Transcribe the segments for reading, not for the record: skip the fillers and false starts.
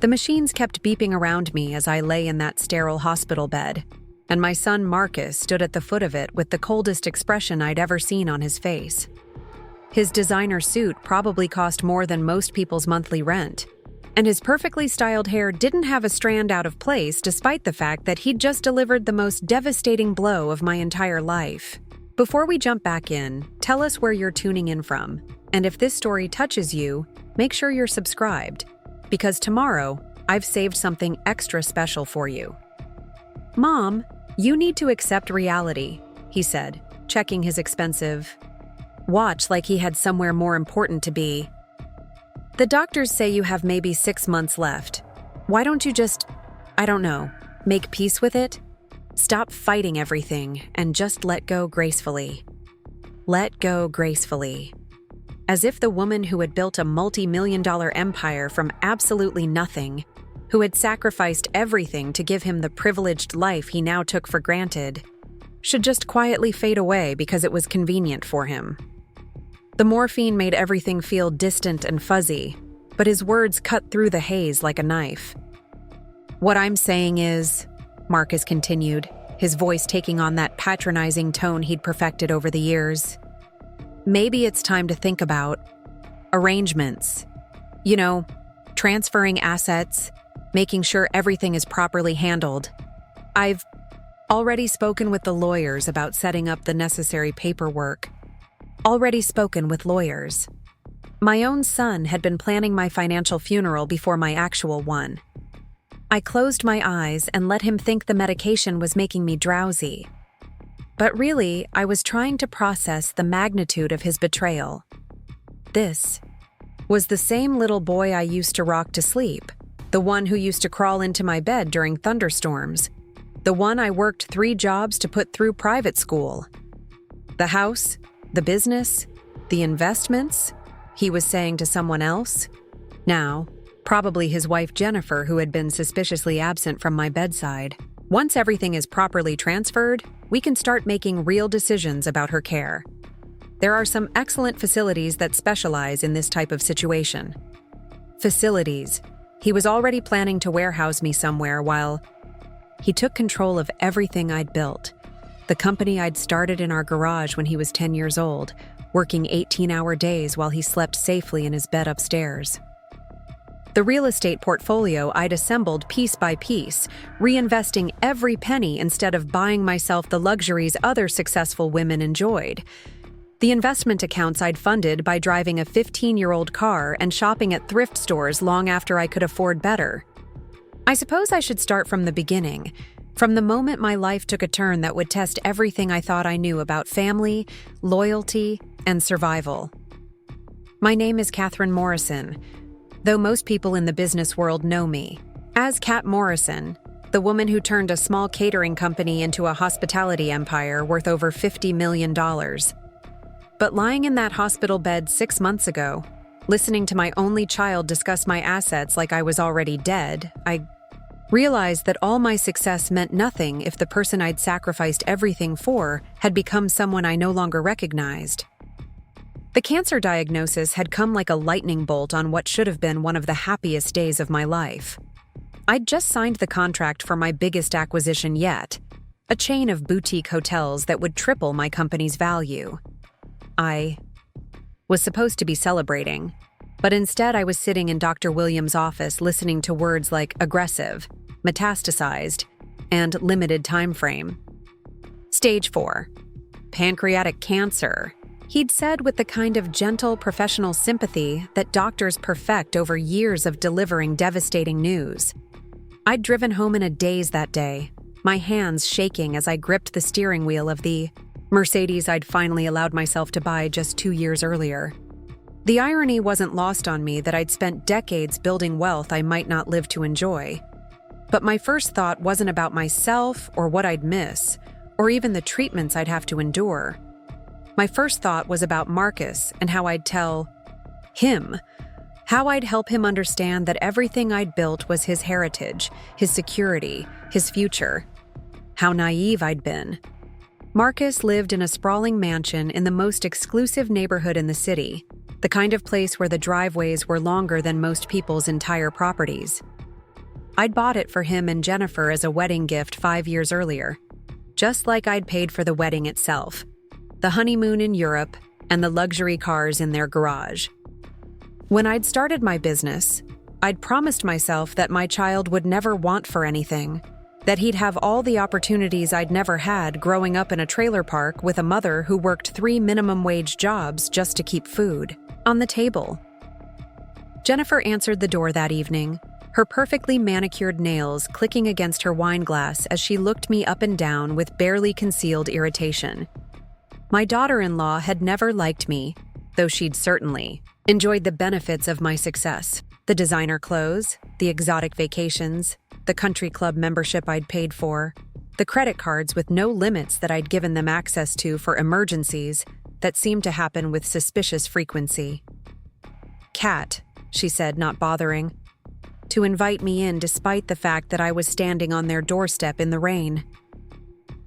The machines kept beeping around me as I lay in that sterile hospital bed, and my son Marcus stood at the foot of it with the coldest expression I'd ever seen on his face. His designer suit probably cost more than most people's monthly rent, and his perfectly styled hair didn't have a strand out of place despite the fact that he'd just delivered the most devastating blow of my entire life. Before we jump back in, tell us where you're tuning in from, and if this story touches you, make sure you're subscribed, because tomorrow, I've saved something extra special for you. "Mom, you need to accept reality," he said, checking his expensive watch like he had somewhere more important to be. "The doctors say you have maybe 6 months left. Why don't you just, I don't know, make peace with it? Stop fighting everything and just let go gracefully." Let go gracefully. As if the woman who had built a multi-million-dollar empire from absolutely nothing, who had sacrificed everything to give him the privileged life he now took for granted, should just quietly fade away because it was convenient for him. The morphine made everything feel distant and fuzzy, but his words cut through the haze like a knife. "What I'm saying is," Marcus continued, his voice taking on that patronizing tone he'd perfected over the years, "maybe it's time to think about arrangements. You know, transferring assets, making sure everything is properly handled. I've already spoken with the lawyers about setting up the necessary paperwork. Already spoken with lawyers. My own son had been planning my financial funeral before my actual one. I closed my eyes and let him think the medication was making me drowsy. But really, I was trying to process the magnitude of his betrayal. This was the same little boy I used to rock to sleep, the one who used to crawl into my bed during thunderstorms, the one I worked 3 jobs to put through private school. The house, the business, the investments, he was saying to someone else. Now, probably his wife Jennifer, who had been suspiciously absent from my bedside. Once everything is properly transferred, we can start making real decisions about her care. There are some excellent facilities that specialize in this type of situation. Facilities. He was already planning to warehouse me somewhere while he took control of everything I'd built. The company I'd started in our garage when he was 10 years old, working 18-hour days while he slept safely in his bed upstairs. The real estate portfolio I'd assembled piece by piece, reinvesting every penny instead of buying myself the luxuries other successful women enjoyed. The investment accounts I'd funded by driving a 15-year-old car and shopping at thrift stores long after I could afford better. I suppose I should start from the beginning, from the moment my life took a turn that would test everything I thought I knew about family, loyalty, and survival. My name is Catherine Morrison, though most people in the business world know me as Cat Morrison, the woman who turned a small catering company into a hospitality empire worth over $50 million. But lying in that hospital bed 6 months ago, listening to my only child discuss my assets like I was already dead, I realized that all my success meant nothing if the person I'd sacrificed everything for had become someone I no longer recognized. The cancer diagnosis had come like a lightning bolt on what should have been one of the happiest days of my life. I'd just signed the contract for my biggest acquisition yet, a chain of boutique hotels that would triple my company's value. I was supposed to be celebrating, but instead I was sitting in Dr. Williams' office listening to words like aggressive, metastasized, and limited time frame. Stage 4. Pancreatic cancer, he'd said with the kind of gentle professional sympathy that doctors perfect over years of delivering devastating news. I'd driven home in a daze that day, my hands shaking as I gripped the steering wheel of the Mercedes I'd finally allowed myself to buy just 2 years earlier. The irony wasn't lost on me that I'd spent decades building wealth I might not live to enjoy. But my first thought wasn't about myself or what I'd miss, or even the treatments I'd have to endure. My first thought was about Marcus and how I'd tell him, how I'd help him understand that everything I'd built was his heritage, his security, his future. How naive I'd been. Marcus lived in a sprawling mansion in the most exclusive neighborhood in the city, the kind of place where the driveways were longer than most people's entire properties. I'd bought it for him and Jennifer as a wedding gift 5 years earlier, just like I'd paid for the wedding itself, the honeymoon in Europe, and the luxury cars in their garage. When I'd started my business, I'd promised myself that my child would never want for anything, that he'd have all the opportunities I'd never had growing up in a trailer park with a mother who worked 3 minimum wage jobs just to keep food on the table. Jennifer answered the door that evening, her perfectly manicured nails clicking against her wine glass as she looked me up and down with barely concealed irritation. My daughter-in-law had never liked me, though she'd certainly enjoyed the benefits of my success. The designer clothes, the exotic vacations, the country club membership I'd paid for, the credit cards with no limits that I'd given them access to for emergencies that seemed to happen with suspicious frequency. "Kat," she said, not bothering, to invite me in despite the fact that I was standing on their doorstep in the rain.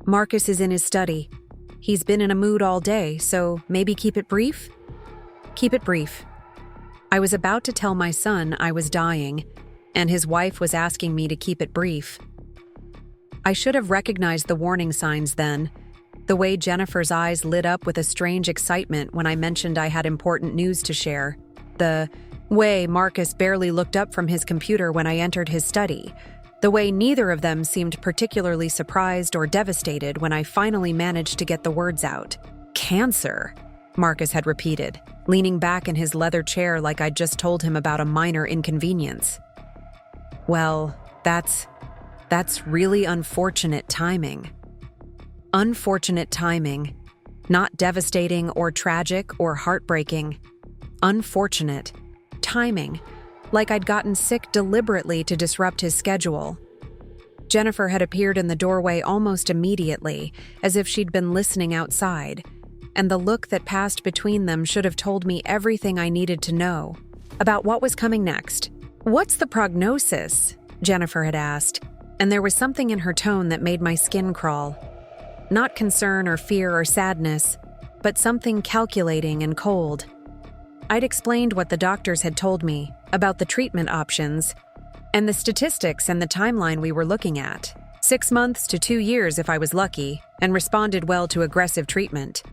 "Marcus is in his study. He's been in a mood all day, so maybe keep it brief?" Keep it brief. I was about to tell my son I was dying, and his wife was asking me to keep it brief. I should have recognized the warning signs then, the way Jennifer's eyes lit up with a strange excitement when I mentioned I had important news to share, the way Marcus barely looked up from his computer when I entered his study, the way neither of them seemed particularly surprised or devastated when I finally managed to get the words out. "Cancer," Marcus had repeated, leaning back in his leather chair like I'd just told him about a minor inconvenience. "Well, that's really unfortunate timing." Unfortunate timing. Not devastating or tragic or heartbreaking. Unfortunate timing, like I'd gotten sick deliberately to disrupt his schedule. Jennifer had appeared in the doorway almost immediately, as if she'd been listening outside, and the look that passed between them should have told me everything I needed to know about what was coming next. "What's the prognosis?" Jennifer had asked, and there was something in her tone that made my skin crawl. Not concern or fear or sadness, but something calculating and cold. I'd explained what the doctors had told me about the treatment options and the statistics and the timeline we were looking at. 6 months to 2 years if I was lucky and responded well to aggressive treatment.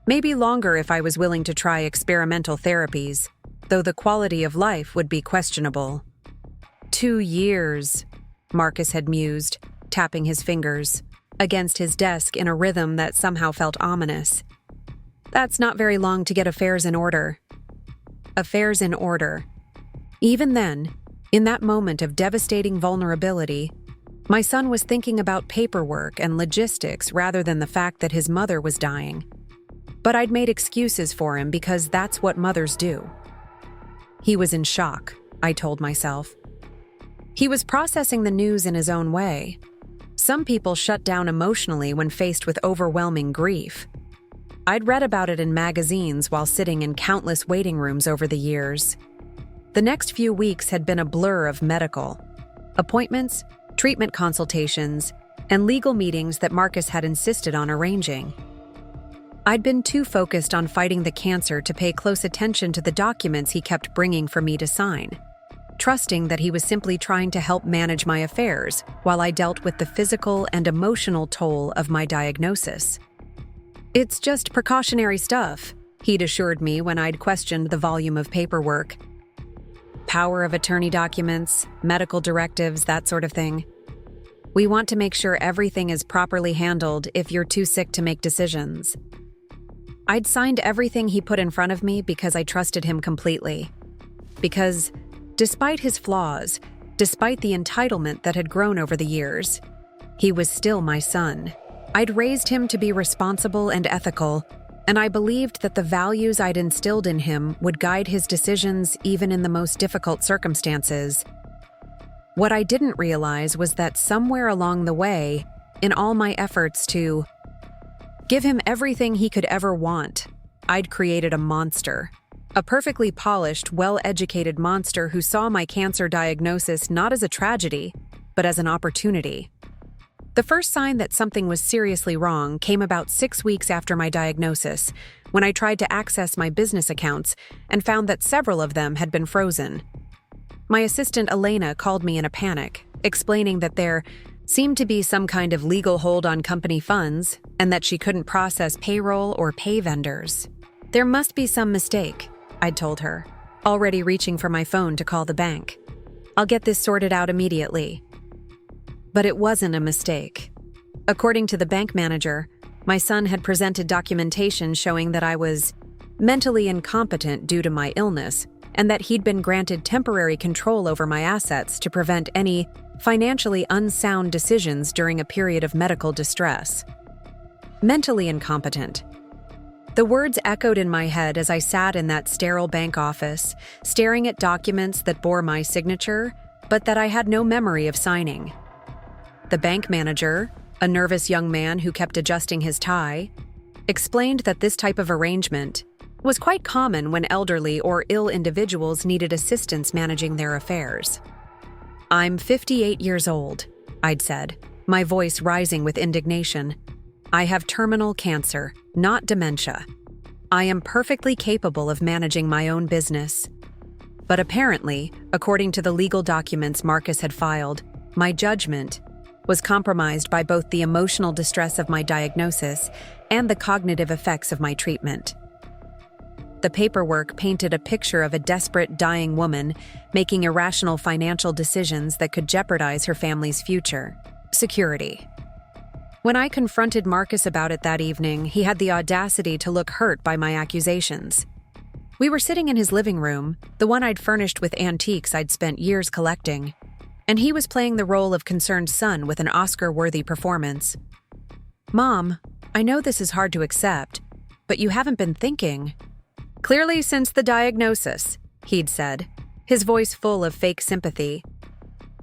Maybe longer if I was willing to try experimental therapies, though the quality of life would be questionable. 2 years, Marcus had mused, tapping his fingers against his desk in a rhythm that somehow felt ominous. That's not very long to get affairs in order. Affairs in order. Even then, in that moment of devastating vulnerability, my son was thinking about paperwork and logistics rather than the fact that his mother was dying. But I'd made excuses for him because that's what mothers do. He was in shock, I told myself. He was processing the news in his own way. Some people shut down emotionally when faced with overwhelming grief. I'd read about it in magazines while sitting in countless waiting rooms over the years. The next few weeks had been a blur of medical appointments, treatment consultations, and legal meetings that Marcus had insisted on arranging. I'd been too focused on fighting the cancer to pay close attention to the documents he kept bringing for me to sign, trusting that he was simply trying to help manage my affairs while I dealt with the physical and emotional toll of my diagnosis. "It's just precautionary stuff," he'd assured me when I'd questioned the volume of paperwork. Power of attorney documents, medical directives, that sort of thing. "We want to make sure everything is properly handled if you're too sick to make decisions." I'd signed everything he put in front of me because I trusted him completely. Because, despite his flaws, despite the entitlement that had grown over the years, he was still my son. I'd raised him to be responsible and ethical, and I believed that the values I'd instilled in him would guide his decisions even in the most difficult circumstances. What I didn't realize was that somewhere along the way, in all my efforts to give him everything he could ever want, I'd created a monster. A perfectly polished, well-educated monster who saw my cancer diagnosis not as a tragedy, but as an opportunity. The first sign that something was seriously wrong came about 6 weeks after my diagnosis, when I tried to access my business accounts and found that several of them had been frozen. My assistant Elena called me in a panic, explaining that there seemed to be some kind of legal hold on company funds and that she couldn't process payroll or pay vendors. There must be some mistake, I'd told her, already reaching for my phone to call the bank. I'll get this sorted out immediately. But it wasn't a mistake. According to the bank manager, my son had presented documentation showing that I was mentally incompetent due to my illness and that he'd been granted temporary control over my assets to prevent any financially unsound decisions during a period of medical distress. Mentally incompetent. The words echoed in my head as I sat in that sterile bank office, staring at documents that bore my signature, but that I had no memory of signing. The bank manager, a nervous young man who kept adjusting his tie, explained that this type of arrangement was quite common when elderly or ill individuals needed assistance managing their affairs. "I'm 58 years old," I'd said, my voice rising with indignation. "I have terminal cancer, not dementia. I am perfectly capable of managing my own business." But apparently, according to the legal documents Marcus had filed, my judgment was compromised by both the emotional distress of my diagnosis and the cognitive effects of my treatment. The paperwork painted a picture of a desperate, dying woman making irrational financial decisions that could jeopardize her family's future. Security. When I confronted Marcus about it that evening, he had the audacity to look hurt by my accusations. We were sitting in his living room, the one I'd furnished with antiques I'd spent years collecting, and he was playing the role of concerned son with an Oscar-worthy performance. "Mom, I know this is hard to accept, but you haven't been thinking." "Clearly since the diagnosis," he'd said, his voice full of fake sympathy.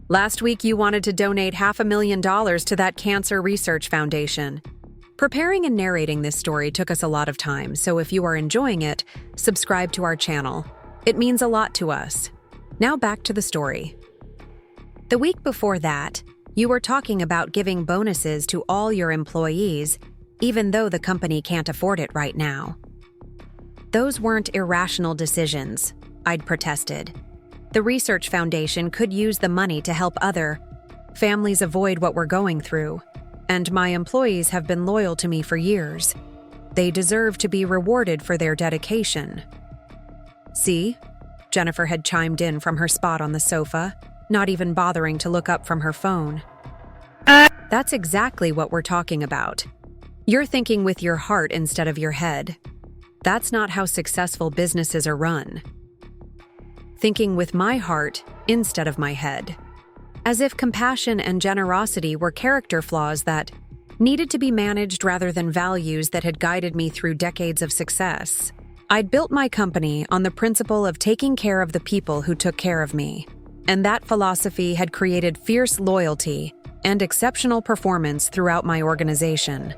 "Last week you wanted to donate $500,000 to that cancer research foundation." Preparing and narrating this story took us a lot of time, so if you are enjoying it, subscribe to our channel. It means a lot to us. Now back to the story. The week before that, you were talking about giving bonuses to all your employees, even though the company can't afford it right now. "Those weren't irrational decisions," I'd protested. "The research foundation could use the money to help other families avoid what we're going through, and my employees have been loyal to me for years. They deserve to be rewarded for their dedication." "See?" Jennifer had chimed in from her spot on the sofa, not even bothering to look up from her phone. "That's exactly what we're talking about. You're thinking with your heart instead of your head. That's not how successful businesses are run. Thinking with my heart instead of my head. As if compassion and generosity were character flaws that needed to be managed rather than values that had guided me through decades of success. I'd built my company on the principle of taking care of the people who took care of me, and that philosophy had created fierce loyalty and exceptional performance throughout my organization.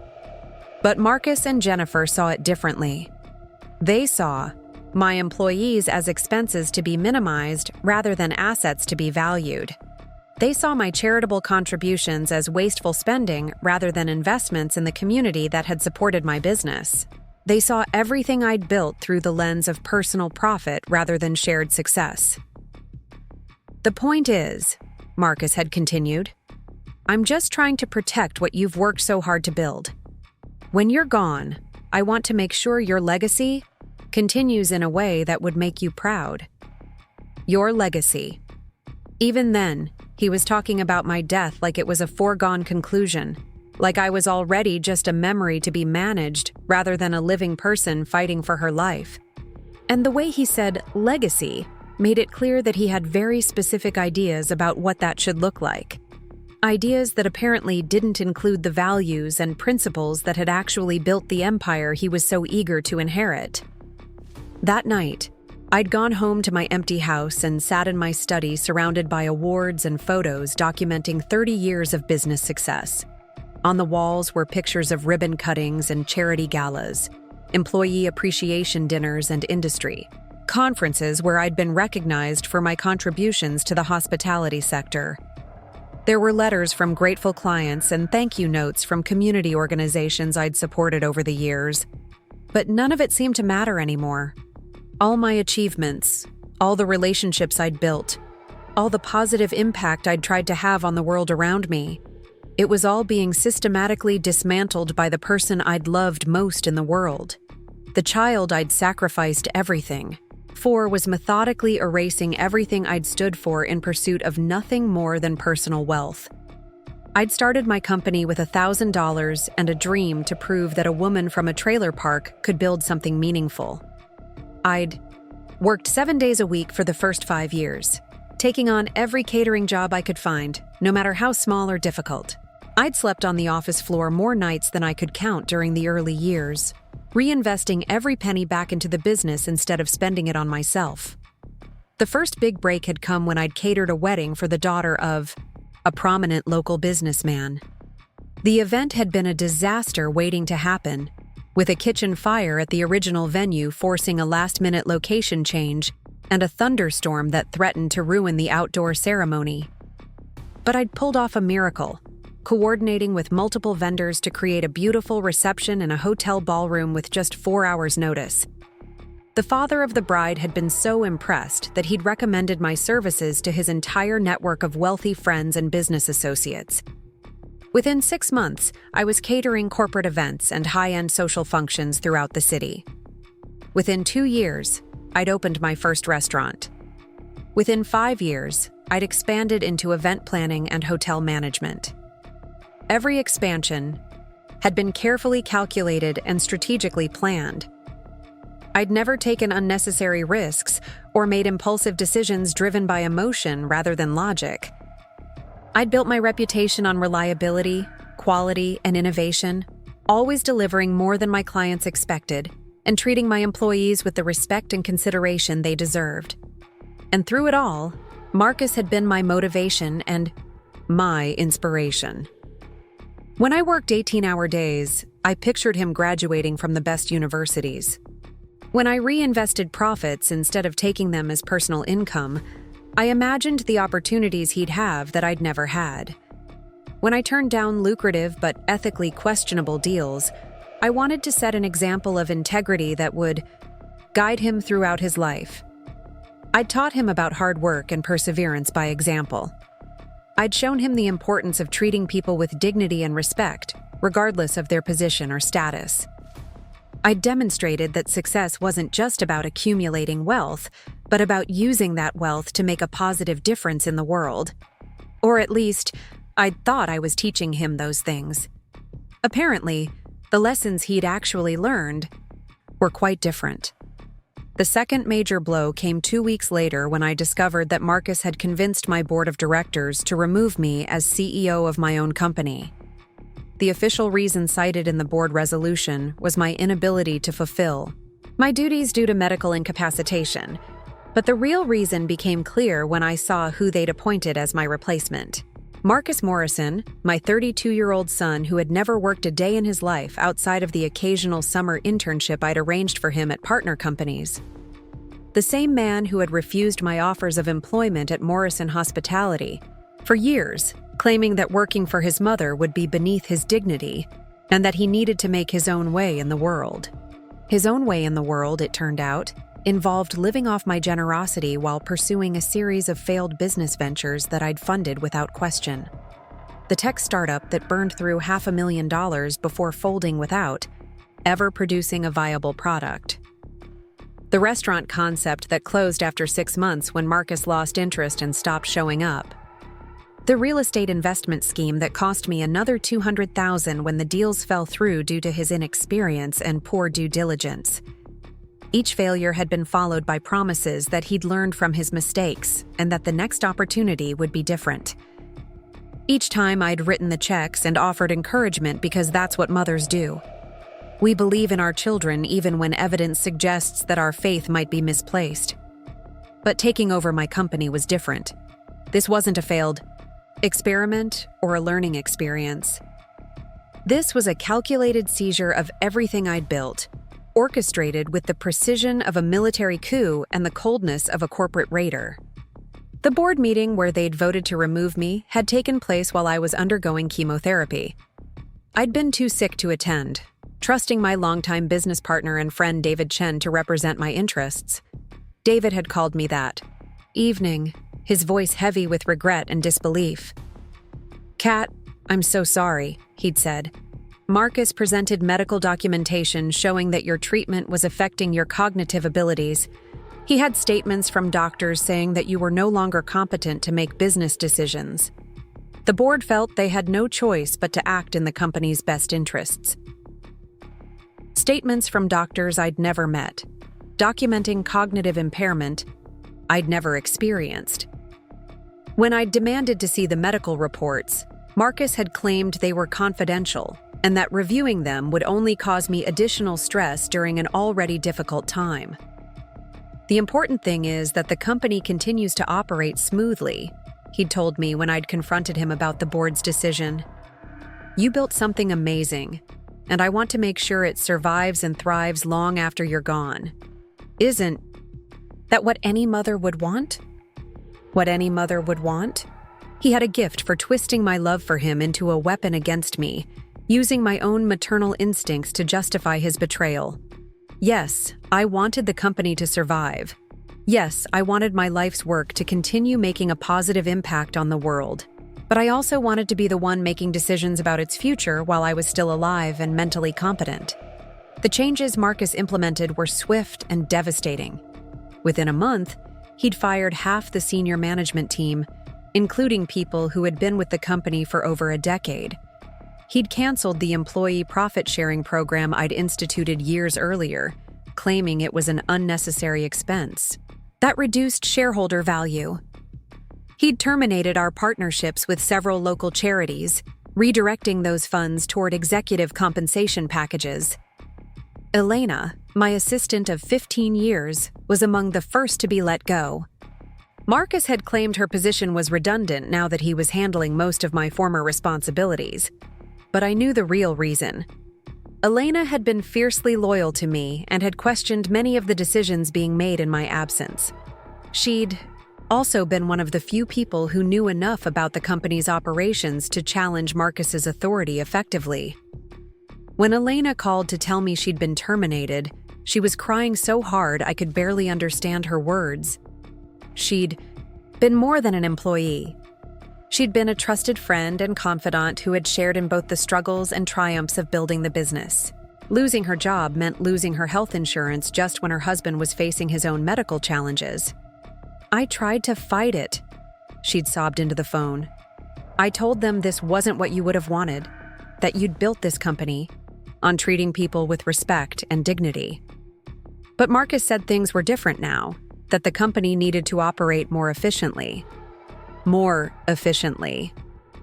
But Marcus and Jennifer saw it differently. They saw my employees as expenses to be minimized rather than assets to be valued. They saw my charitable contributions as wasteful spending rather than investments in the community that had supported my business. They saw everything I'd built through the lens of personal profit rather than shared success. "The point is," Marcus had continued, "I'm just trying to protect what you've worked so hard to build. When you're gone, I want to make sure your legacy continues in a way that would make you proud. Your legacy." Even then, he was talking about my death like it was a foregone conclusion, like I was already just a memory to be managed rather than a living person fighting for her life. And the way he said legacy made it clear that he had very specific ideas about what that should look like. Ideas that apparently didn't include the values and principles that had actually built the empire he was so eager to inherit. That night, I'd gone home to my empty house and sat in my study surrounded by awards and photos documenting 30 years of business success. On the walls were pictures of ribbon cuttings and charity galas, employee appreciation dinners and industry, conferences where I'd been recognized for my contributions to the hospitality sector. There were letters from grateful clients and thank you notes from community organizations I'd supported over the years. But none of it seemed to matter anymore. All my achievements, all the relationships I'd built, all the positive impact I'd tried to have on the world around me. It was all being systematically dismantled by the person I'd loved most in the world. The child I'd sacrificed everything for was methodically erasing everything I'd stood for in pursuit of nothing more than personal wealth. I'd started my company with $1,000 and a dream to prove that a woman from a trailer park could build something meaningful. I'd worked 7 days a week for the first 5 years, taking on every catering job I could find, no matter how small or difficult. I'd slept on the office floor more nights than I could count during the early years, reinvesting every penny back into the business instead of spending it on myself. The first big break had come when I'd catered a wedding for the daughter of a prominent local businessman. The event had been a disaster waiting to happen, with a kitchen fire at the original venue forcing a last-minute location change and a thunderstorm that threatened to ruin the outdoor ceremony. But I'd pulled off a miracle, coordinating with multiple vendors to create a beautiful reception in a hotel ballroom with just 4 hours' notice. The father of the bride had been so impressed that he'd recommended my services to his entire network of wealthy friends and business associates. Within 6 months, I was catering corporate events and high-end social functions throughout the city. Within 2 years, I'd opened my first restaurant. Within 5 years, I'd expanded into event planning and hotel management. Every expansion had been carefully calculated and strategically planned. I'd never taken unnecessary risks or made impulsive decisions driven by emotion rather than logic. I'd built my reputation on reliability, quality, and innovation, always delivering more than my clients expected and treating my employees with the respect and consideration they deserved. And through it all, Marcus had been my motivation and my inspiration. When I worked 18-hour days, I pictured him graduating from the best universities. When I reinvested profits instead of taking them as personal income, I imagined the opportunities he'd have that I'd never had. When I turned down lucrative but ethically questionable deals, I wanted to set an example of integrity that would guide him throughout his life. I'd taught him about hard work and perseverance by example. I'd shown him the importance of treating people with dignity and respect, regardless of their position or status. I demonstrated that success wasn't just about accumulating wealth, but about using that wealth to make a positive difference in the world. Or at least, I'd thought I was teaching him those things. Apparently, the lessons he'd actually learned were quite different. The second major blow came 2 weeks later when I discovered that Marcus had convinced my board of directors to remove me as CEO of my own company. The official reason cited in the board resolution was my inability to fulfill my duties due to medical incapacitation, but the real reason became clear when I saw who they'd appointed as my replacement. Marcus Morrison, my 32-year-old son who had never worked a day in his life outside of the occasional summer internship I'd arranged for him at partner companies. The same man who had refused my offers of employment at Morrison Hospitality for years, claiming that working for his mother would be beneath his dignity and that he needed to make his own way in the world. His own way in the world, it turned out, involved living off my generosity while pursuing a series of failed business ventures that I'd funded without question. The tech startup that burned through $500,000 before folding without ever producing a viable product. The restaurant concept that closed after 6 months when Marcus lost interest and stopped showing up. The real estate investment scheme that cost me another $200,000 when the deals fell through due to his inexperience and poor due diligence. Each failure had been followed by promises that he'd learned from his mistakes and that the next opportunity would be different. Each time I'd written the checks and offered encouragement because that's what mothers do. We believe in our children even when evidence suggests that our faith might be misplaced. But taking over my company was different. This wasn't a failed experiment or a learning experience. This was a calculated seizure of everything I'd built, orchestrated with the precision of a military coup and the coldness of a corporate raider. The board meeting where they'd voted to remove me had taken place while I was undergoing chemotherapy. I'd been too sick to attend, trusting my longtime business partner and friend David Chen to represent my interests. David had called me that evening, his voice heavy with regret and disbelief. "Kat, I'm so sorry," he'd said. "Marcus presented medical documentation showing that your treatment was affecting your cognitive abilities. He had statements from doctors saying that you were no longer competent to make business decisions. The board felt they had no choice but to act in the company's best interests." Statements from doctors I'd never met, documenting cognitive impairment I'd never experienced. When I'd demanded to see the medical reports, Marcus had claimed they were confidential and that reviewing them would only cause me additional stress during an already difficult time. "The important thing is that the company continues to operate smoothly," he'd told me when I'd confronted him about the board's decision. "You built something amazing, and I want to make sure it survives and thrives long after you're gone. Isn't that what any mother would want?" What any mother would want? He had a gift for twisting my love for him into a weapon against me, using my own maternal instincts to justify his betrayal. Yes, I wanted the company to survive. Yes, I wanted my life's work to continue making a positive impact on the world. But I also wanted to be the one making decisions about its future while I was still alive and mentally competent. The changes Marcus implemented were swift and devastating. Within a month, he'd fired half the senior management team, including people who had been with the company for over a decade. He'd canceled the employee profit-sharing program I'd instituted years earlier, claiming it was an unnecessary expense. That reduced shareholder value. He'd terminated our partnerships with several local charities, redirecting those funds toward executive compensation packages. Elena, my assistant of 15 years, was among the first to be let go. Marcus had claimed her position was redundant now that he was handling most of my former responsibilities. But I knew the real reason. Elena had been fiercely loyal to me and had questioned many of the decisions being made in my absence. She'd also been one of the few people who knew enough about the company's operations to challenge Marcus's authority effectively. When Elena called to tell me she'd been terminated, she was crying so hard I could barely understand her words. She'd been more than an employee. She'd been a trusted friend and confidant who had shared in both the struggles and triumphs of building the business. Losing her job meant losing her health insurance just when her husband was facing his own medical challenges. "I tried to fight it," she'd sobbed into the phone. "I told them this wasn't what you would have wanted, that you'd built this company on treating people with respect and dignity. But Marcus said things were different now, that the company needed to operate more efficiently." More efficiently.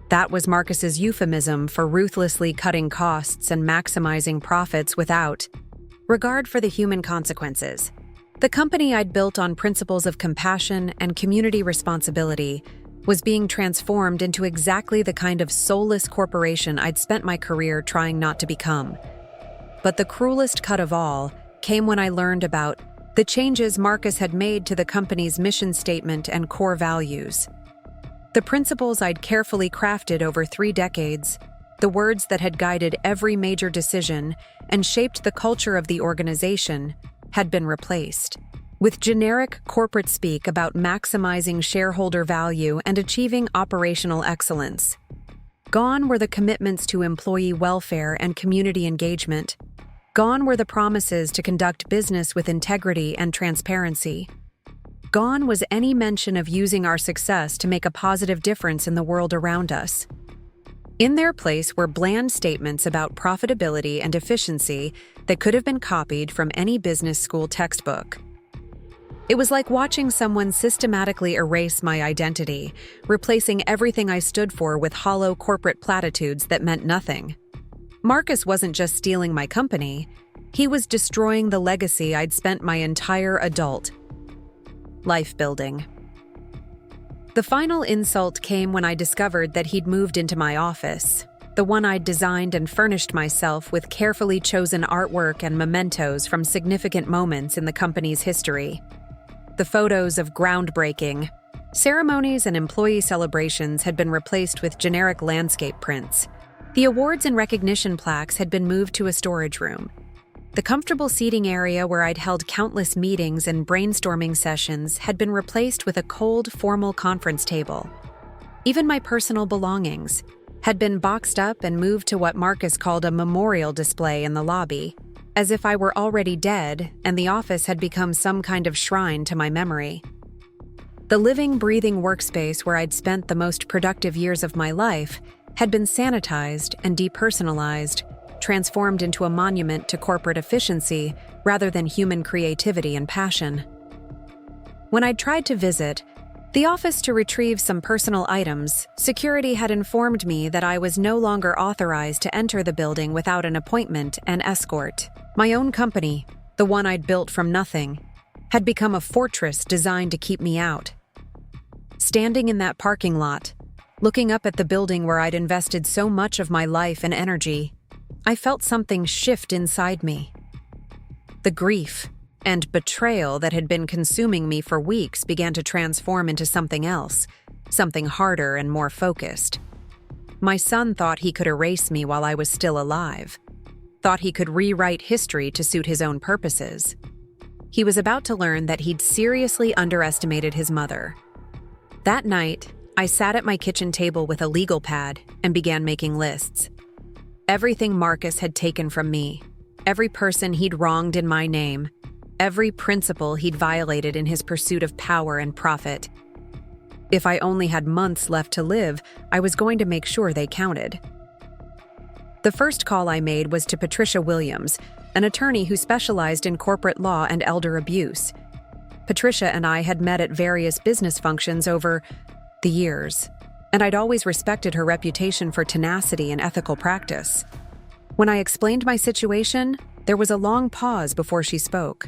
That was Marcus's euphemism for ruthlessly cutting costs and maximizing profits without regard for the human consequences. The company I'd built on principles of compassion and community responsibility was being transformed into exactly the kind of soulless corporation I'd spent my career trying not to become. But the cruelest cut of all came when I learned about the changes Marcus had made to the company's mission statement and core values. The principles I'd carefully crafted over 3 decades, the words that had guided every major decision and shaped the culture of the organization, had been replaced with generic corporate speak about maximizing shareholder value and achieving operational excellence. Gone were the commitments to employee welfare and community engagement. Gone were the promises to conduct business with integrity and transparency. Gone was any mention of using our success to make a positive difference in the world around us. In their place were bland statements about profitability and efficiency that could have been copied from any business school textbook. It was like watching someone systematically erase my identity, replacing everything I stood for with hollow corporate platitudes that meant nothing. Marcus wasn't just stealing my company, he was destroying the legacy I'd spent my entire adult life building. The final insult came when I discovered that he'd moved into my office, the one I'd designed and furnished myself with carefully chosen artwork and mementos from significant moments in the company's history. The photos of groundbreaking ceremonies and employee celebrations had been replaced with generic landscape prints. The awards and recognition plaques had been moved to a storage room. The comfortable seating area where I'd held countless meetings and brainstorming sessions had been replaced with a cold, formal conference table. Even my personal belongings had been boxed up and moved to what Marcus called a memorial display in the lobby, as if I were already dead and the office had become some kind of shrine to my memory. The living, breathing workspace where I'd spent the most productive years of my life had been sanitized and depersonalized, transformed into a monument to corporate efficiency rather than human creativity and passion. When I'd tried to visit the office to retrieve some personal items, security had informed me that I was no longer authorized to enter the building without an appointment and escort. My own company, the one I'd built from nothing, had become a fortress designed to keep me out. Standing in that parking lot, looking up at the building where I'd invested so much of my life and energy, I felt something shift inside me. The grief and betrayal that had been consuming me for weeks began to transform into something else, something harder and more focused. My son thought he could erase me while I was still alive, thought he could rewrite history to suit his own purposes. He was about to learn that he'd seriously underestimated his mother. That night, I sat at my kitchen table with a legal pad and began making lists. Everything Marcus had taken from me, every person he'd wronged in my name, every principle he'd violated in his pursuit of power and profit. If I only had months left to live, I was going to make sure they counted. The first call I made was to Patricia Williams, an attorney who specialized in corporate law and elder abuse. Patricia and I had met at various business functions over the years, and I'd always respected her reputation for tenacity and ethical practice. When I explained my situation, there was a long pause before she spoke.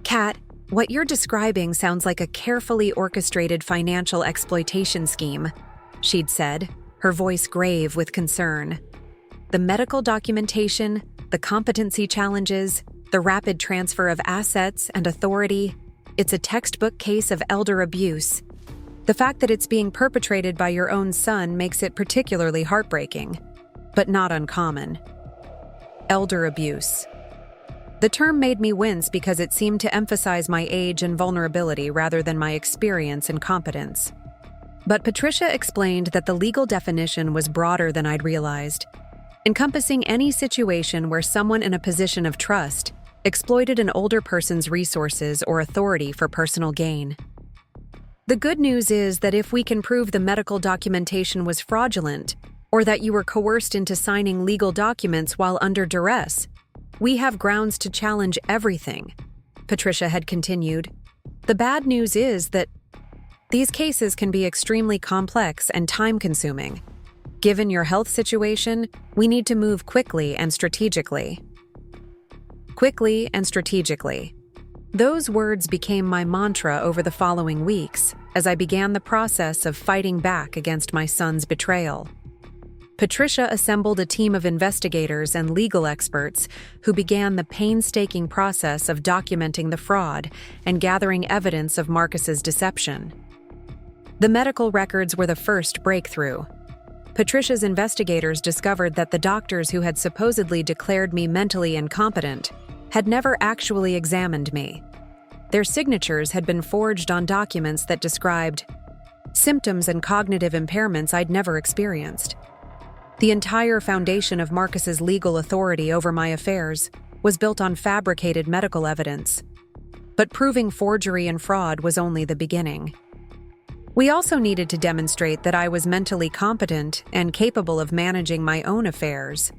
"Kat, what you're describing sounds like a carefully orchestrated financial exploitation scheme," she'd said, her voice grave with concern. "The medical documentation, the competency challenges, the rapid transfer of assets and authority, it's a textbook case of elder abuse. The fact that it's being perpetrated by your own son makes it particularly heartbreaking, but not uncommon." Elder abuse. The term made me wince because it seemed to emphasize my age and vulnerability rather than my experience and competence. But Patricia explained that the legal definition was broader than I'd realized, encompassing any situation where someone in a position of trust exploited an older person's resources or authority for personal gain. The good news is that if we can prove the medical documentation was fraudulent, or that you were coerced into signing legal documents while under duress, we have grounds to challenge everything, Patricia had continued. The bad news is that these cases can be extremely complex and time-consuming. Given your health situation, we need to move quickly and strategically. Quickly and strategically. Those words became my mantra over the following weeks as I began the process of fighting back against my son's betrayal. Patricia assembled a team of investigators and legal experts who began the painstaking process of documenting the fraud and gathering evidence of Marcus's deception. The medical records were the first breakthrough. Patricia's investigators discovered that the doctors who had supposedly declared me mentally incompetent had never actually examined me. Their signatures had been forged on documents that described symptoms and cognitive impairments I'd never experienced. The entire foundation of Marcus's legal authority over my affairs was built on fabricated medical evidence. But proving forgery and fraud was only the beginning. We also needed to demonstrate that I was mentally competent and capable of managing my own affairs,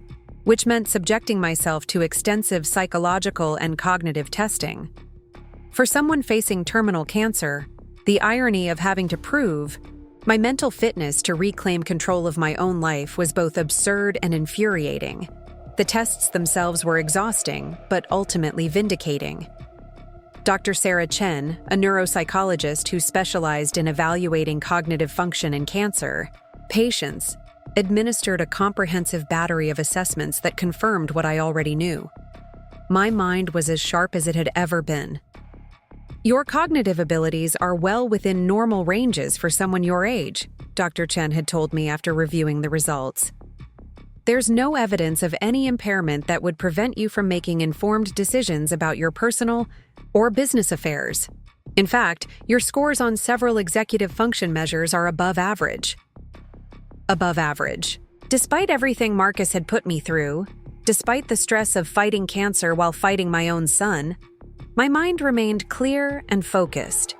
which meant subjecting myself to extensive psychological and cognitive testing. For someone facing terminal cancer, the irony of having to prove my mental fitness to reclaim control of my own life was both absurd and infuriating. The tests themselves were exhausting, but ultimately vindicating. Dr. Sarah Chen, a neuropsychologist who specialized in evaluating cognitive function in cancer patients, administered a comprehensive battery of assessments that confirmed what I already knew. My mind was as sharp as it had ever been. "Your cognitive abilities are well within normal ranges for someone your age," Dr. Chen had told me after reviewing the results. There's no evidence of any impairment that would prevent you from making informed decisions about your personal or business affairs. In fact, your scores on several executive function measures are above average. Above average. Despite everything Marcus had put me through, despite the stress of fighting cancer while fighting my own son, my mind remained clear and focused.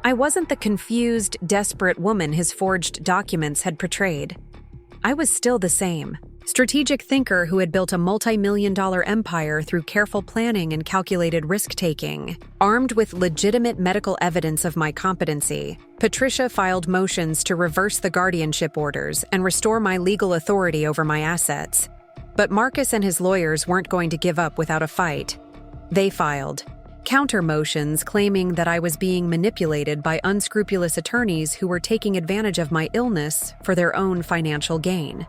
I wasn't the confused, desperate woman his forged documents had portrayed. I was still the same, strategic thinker who had built a multi-million-dollar empire through careful planning and calculated risk-taking. Armed with legitimate medical evidence of my competency, Patricia filed motions to reverse the guardianship orders and restore my legal authority over my assets. But Marcus and his lawyers weren't going to give up without a fight. They filed counter motions claiming that I was being manipulated by unscrupulous attorneys who were taking advantage of my illness for their own financial gain.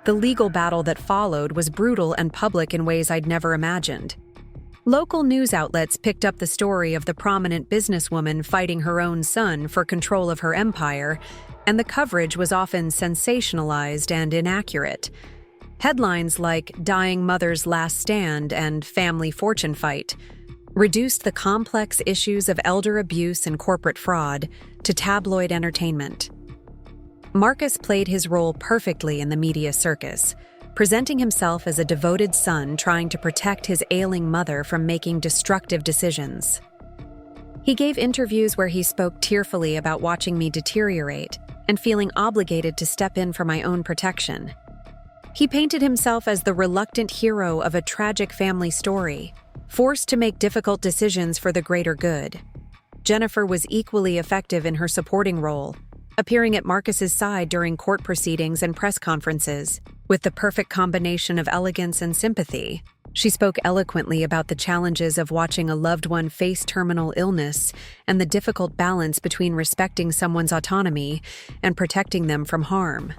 The legal battle that followed was brutal and public in ways I'd never imagined. Local news outlets picked up the story of the prominent businesswoman fighting her own son for control of her empire, and the coverage was often sensationalized and inaccurate. Headlines like "Dying Mother's Last Stand" and "Family Fortune Fight" reduced the complex issues of elder abuse and corporate fraud to tabloid entertainment. Marcus played his role perfectly in the media circus, presenting himself as a devoted son trying to protect his ailing mother from making destructive decisions. He gave interviews where he spoke tearfully about watching me deteriorate and feeling obligated to step in for my own protection. He painted himself as the reluctant hero of a tragic family story, forced to make difficult decisions for the greater good. Jennifer was equally effective in her supporting role, appearing at Marcus's side during court proceedings and press conferences. With the perfect combination of elegance and sympathy, she spoke eloquently about the challenges of watching a loved one face terminal illness and the difficult balance between respecting someone's autonomy and protecting them from harm.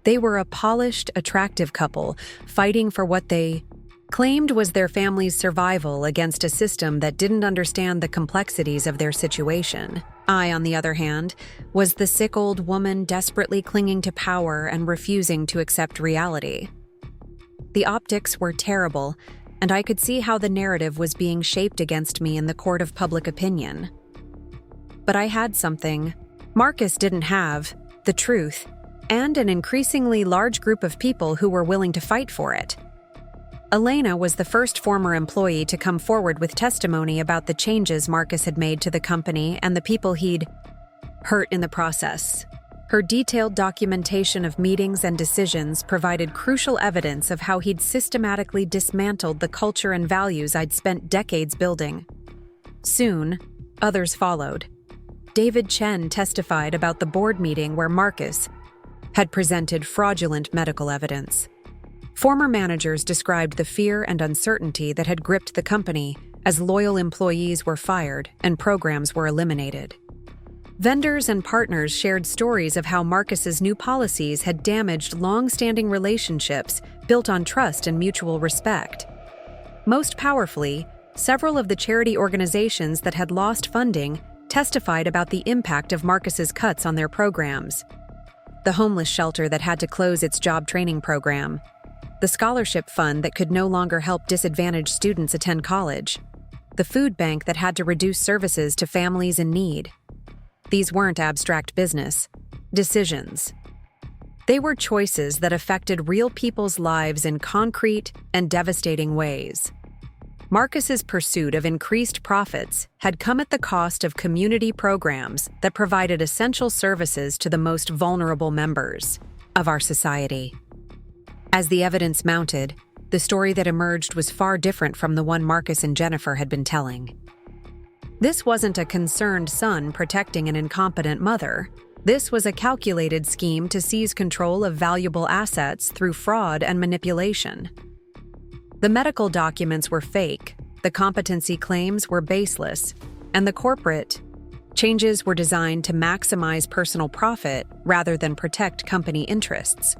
They were a polished, attractive couple, fighting for what they claimed was their family's survival against a system that didn't understand the complexities of their situation. I, on the other hand, was the sick old woman desperately clinging to power and refusing to accept reality. The optics were terrible, and I could see how the narrative was being shaped against me in the court of public opinion. But I had something Marcus didn't have: the truth, and an increasingly large group of people who were willing to fight for it. Elena was the first former employee to come forward with testimony about the changes Marcus had made to the company and the people he'd hurt in the process. Her detailed documentation of meetings and decisions provided crucial evidence of how he'd systematically dismantled the culture and values I'd spent decades building. Soon, others followed. David Chen testified about the board meeting where Marcus had presented fraudulent medical evidence. Former managers described the fear and uncertainty that had gripped the company as loyal employees were fired and programs were eliminated. Vendors and partners shared stories of how Marcus's new policies had damaged long-standing relationships built on trust and mutual respect. Most powerfully, several of the charity organizations that had lost funding testified about the impact of Marcus's cuts on their programs. The homeless shelter that had to close its job training program, the scholarship fund that could no longer help disadvantaged students attend college, the food bank that had to reduce services to families in need. These weren't abstract business decisions. They were choices that affected real people's lives in concrete and devastating ways. Marcus's pursuit of increased profits had come at the cost of community programs that provided essential services to the most vulnerable members of our society. As the evidence mounted, the story that emerged was far different from the one Marcus and Jennifer had been telling. This wasn't a concerned son protecting an incompetent mother. This was a calculated scheme to seize control of valuable assets through fraud and manipulation. The medical documents were fake, the competency claims were baseless, and the corporate changes were designed to maximize personal profit rather than protect company interests.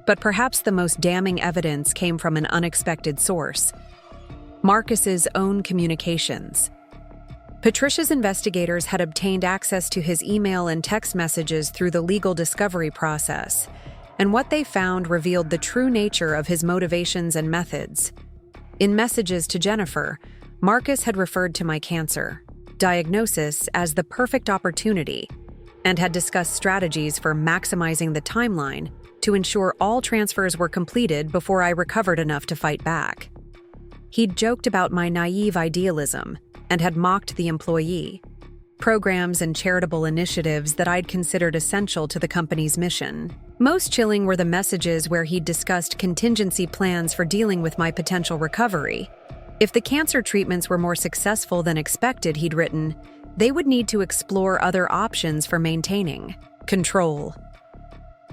But perhaps the most damning evidence came from an unexpected source: Marcus's own communications. Patricia's investigators had obtained access to his email and text messages through the legal discovery process, and what they found revealed the true nature of his motivations and methods. In messages to Jennifer, Marcus had referred to my cancer diagnosis as the perfect opportunity and had discussed strategies for maximizing the timeline to ensure all transfers were completed before I recovered enough to fight back. He'd joked about my naive idealism and had mocked the employee, programs and charitable initiatives that I'd considered essential to the company's mission. Most chilling were the messages where he'd discussed contingency plans for dealing with my potential recovery. If the cancer treatments were more successful than expected, he'd written, they would need to explore other options for maintaining control.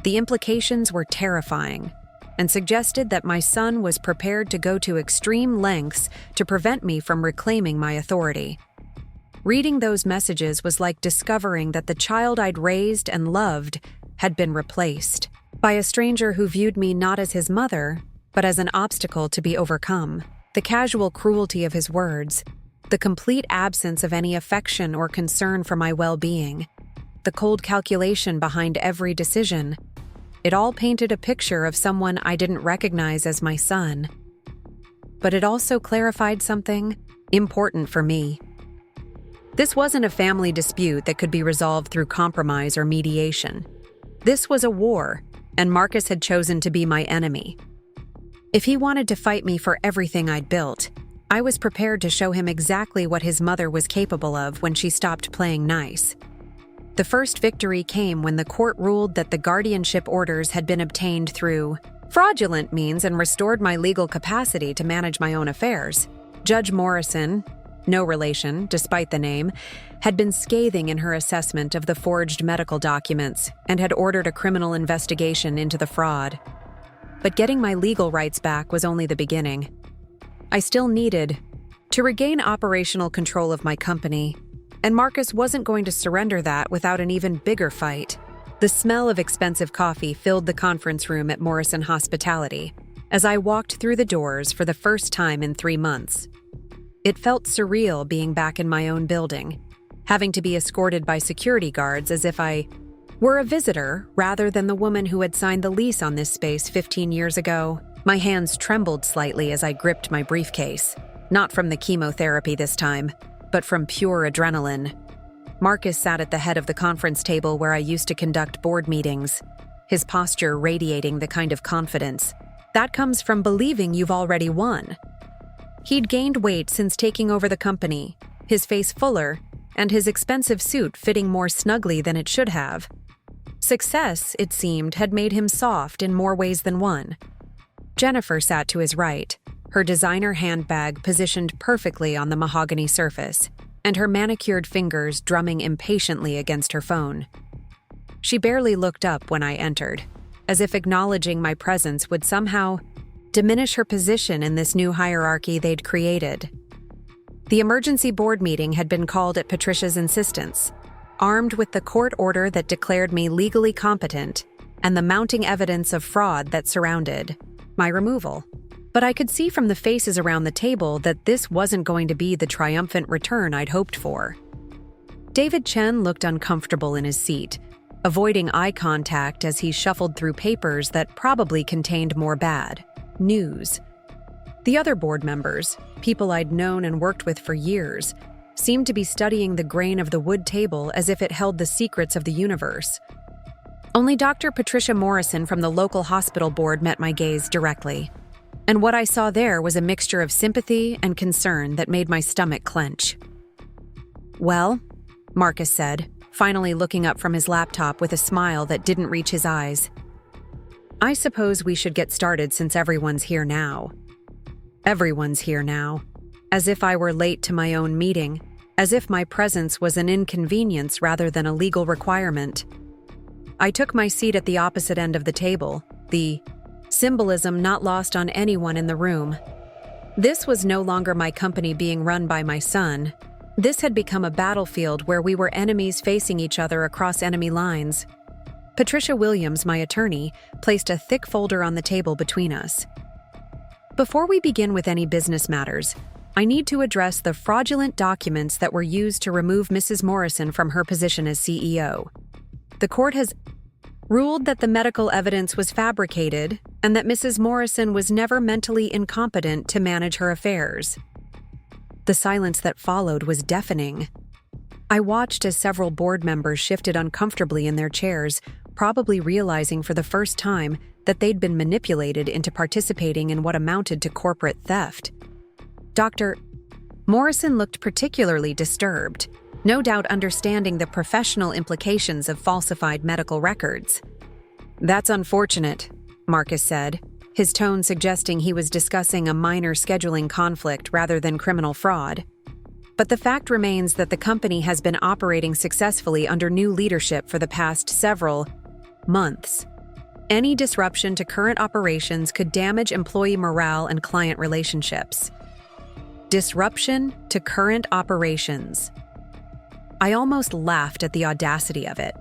The implications were terrifying and suggested that my son was prepared to go to extreme lengths to prevent me from reclaiming my authority. Reading those messages was like discovering that the child I'd raised and loved had been replaced by a stranger who viewed me not as his mother, but as an obstacle to be overcome. The casual cruelty of his words, the complete absence of any affection or concern for my well-being, the cold calculation behind every decision, it all painted a picture of someone I didn't recognize as my son. But it also clarified something important for me. This wasn't a family dispute that could be resolved through compromise or mediation. This was a war, and Marcus had chosen to be my enemy. If he wanted to fight me for everything I'd built, I was prepared to show him exactly what his mother was capable of when she stopped playing nice. The first victory came when the court ruled that the guardianship orders had been obtained through fraudulent means and restored my legal capacity to manage my own affairs. Judge Morrison, no relation, despite the name, had been scathing in her assessment of the forged medical documents and had ordered a criminal investigation into the fraud. But getting my legal rights back was only the beginning. I still needed to regain operational control of my company, and Marcus wasn't going to surrender that without an even bigger fight. The smell of expensive coffee filled the conference room at Morrison Hospitality as I walked through the doors for the first time in 3 months. It felt surreal being back in my own building, having to be escorted by security guards as if I were a visitor rather than the woman who had signed the lease on this space 15 years ago. My hands trembled slightly as I gripped my briefcase, not from the chemotherapy this time, but from pure adrenaline. Marcus sat at the head of the conference table where I used to conduct board meetings, his posture radiating the kind of confidence that comes from believing you've already won. He'd gained weight since taking over the company, his face fuller, and his expensive suit fitting more snugly than it should have. Success, it seemed, had made him soft in more ways than one. Jennifer sat to his right, her designer handbag positioned perfectly on the mahogany surface, and her manicured fingers drumming impatiently against her phone. She barely looked up when I entered, as if acknowledging my presence would somehow diminish her position in this new hierarchy they'd created. The emergency board meeting had been called at Patricia's insistence, armed with the court order that declared me legally competent and the mounting evidence of fraud that surrounded my removal. But I could see from the faces around the table that this wasn't going to be the triumphant return I'd hoped for. David Chen looked uncomfortable in his seat, avoiding eye contact as he shuffled through papers that probably contained more bad news. The other board members, people I'd known and worked with for years, seemed to be studying the grain of the wood table as if it held the secrets of the universe. Only Dr. Patricia Morrison from the local hospital board met my gaze directly, and what I saw there was a mixture of sympathy and concern that made my stomach clench. "Well," Marcus said, finally looking up from his laptop with a smile that didn't reach his eyes, "I suppose we should get started since everyone's here now." Everyone's here now. As if I were late to my own meeting, as if my presence was an inconvenience rather than a legal requirement. I took my seat at the opposite end of the table, the symbolism not lost on anyone in the room. This was no longer my company being run by my son. This had become a battlefield where we were enemies facing each other across enemy lines. Patricia Williams, my attorney, placed a thick folder on the table between us. "Before we begin with any business matters, I need to address the fraudulent documents that were used to remove Mrs. Morrison from her position as CEO. The court has..." ruled that the medical evidence was fabricated and that Mrs. Morrison was never mentally incompetent to manage her affairs. The silence that followed was deafening. I watched as several board members shifted uncomfortably in their chairs, probably realizing for the first time that they'd been manipulated into participating in what amounted to corporate theft. Dr. Morrison looked particularly disturbed, no doubt understanding the professional implications of falsified medical records. "That's unfortunate," Marcus said, his tone suggesting he was discussing a minor scheduling conflict rather than criminal fraud. "But the fact remains that the company has been operating successfully under new leadership for the past several months. Any disruption to current operations could damage employee morale and client relationships." Disruption to current operations. I almost laughed at the audacity of it.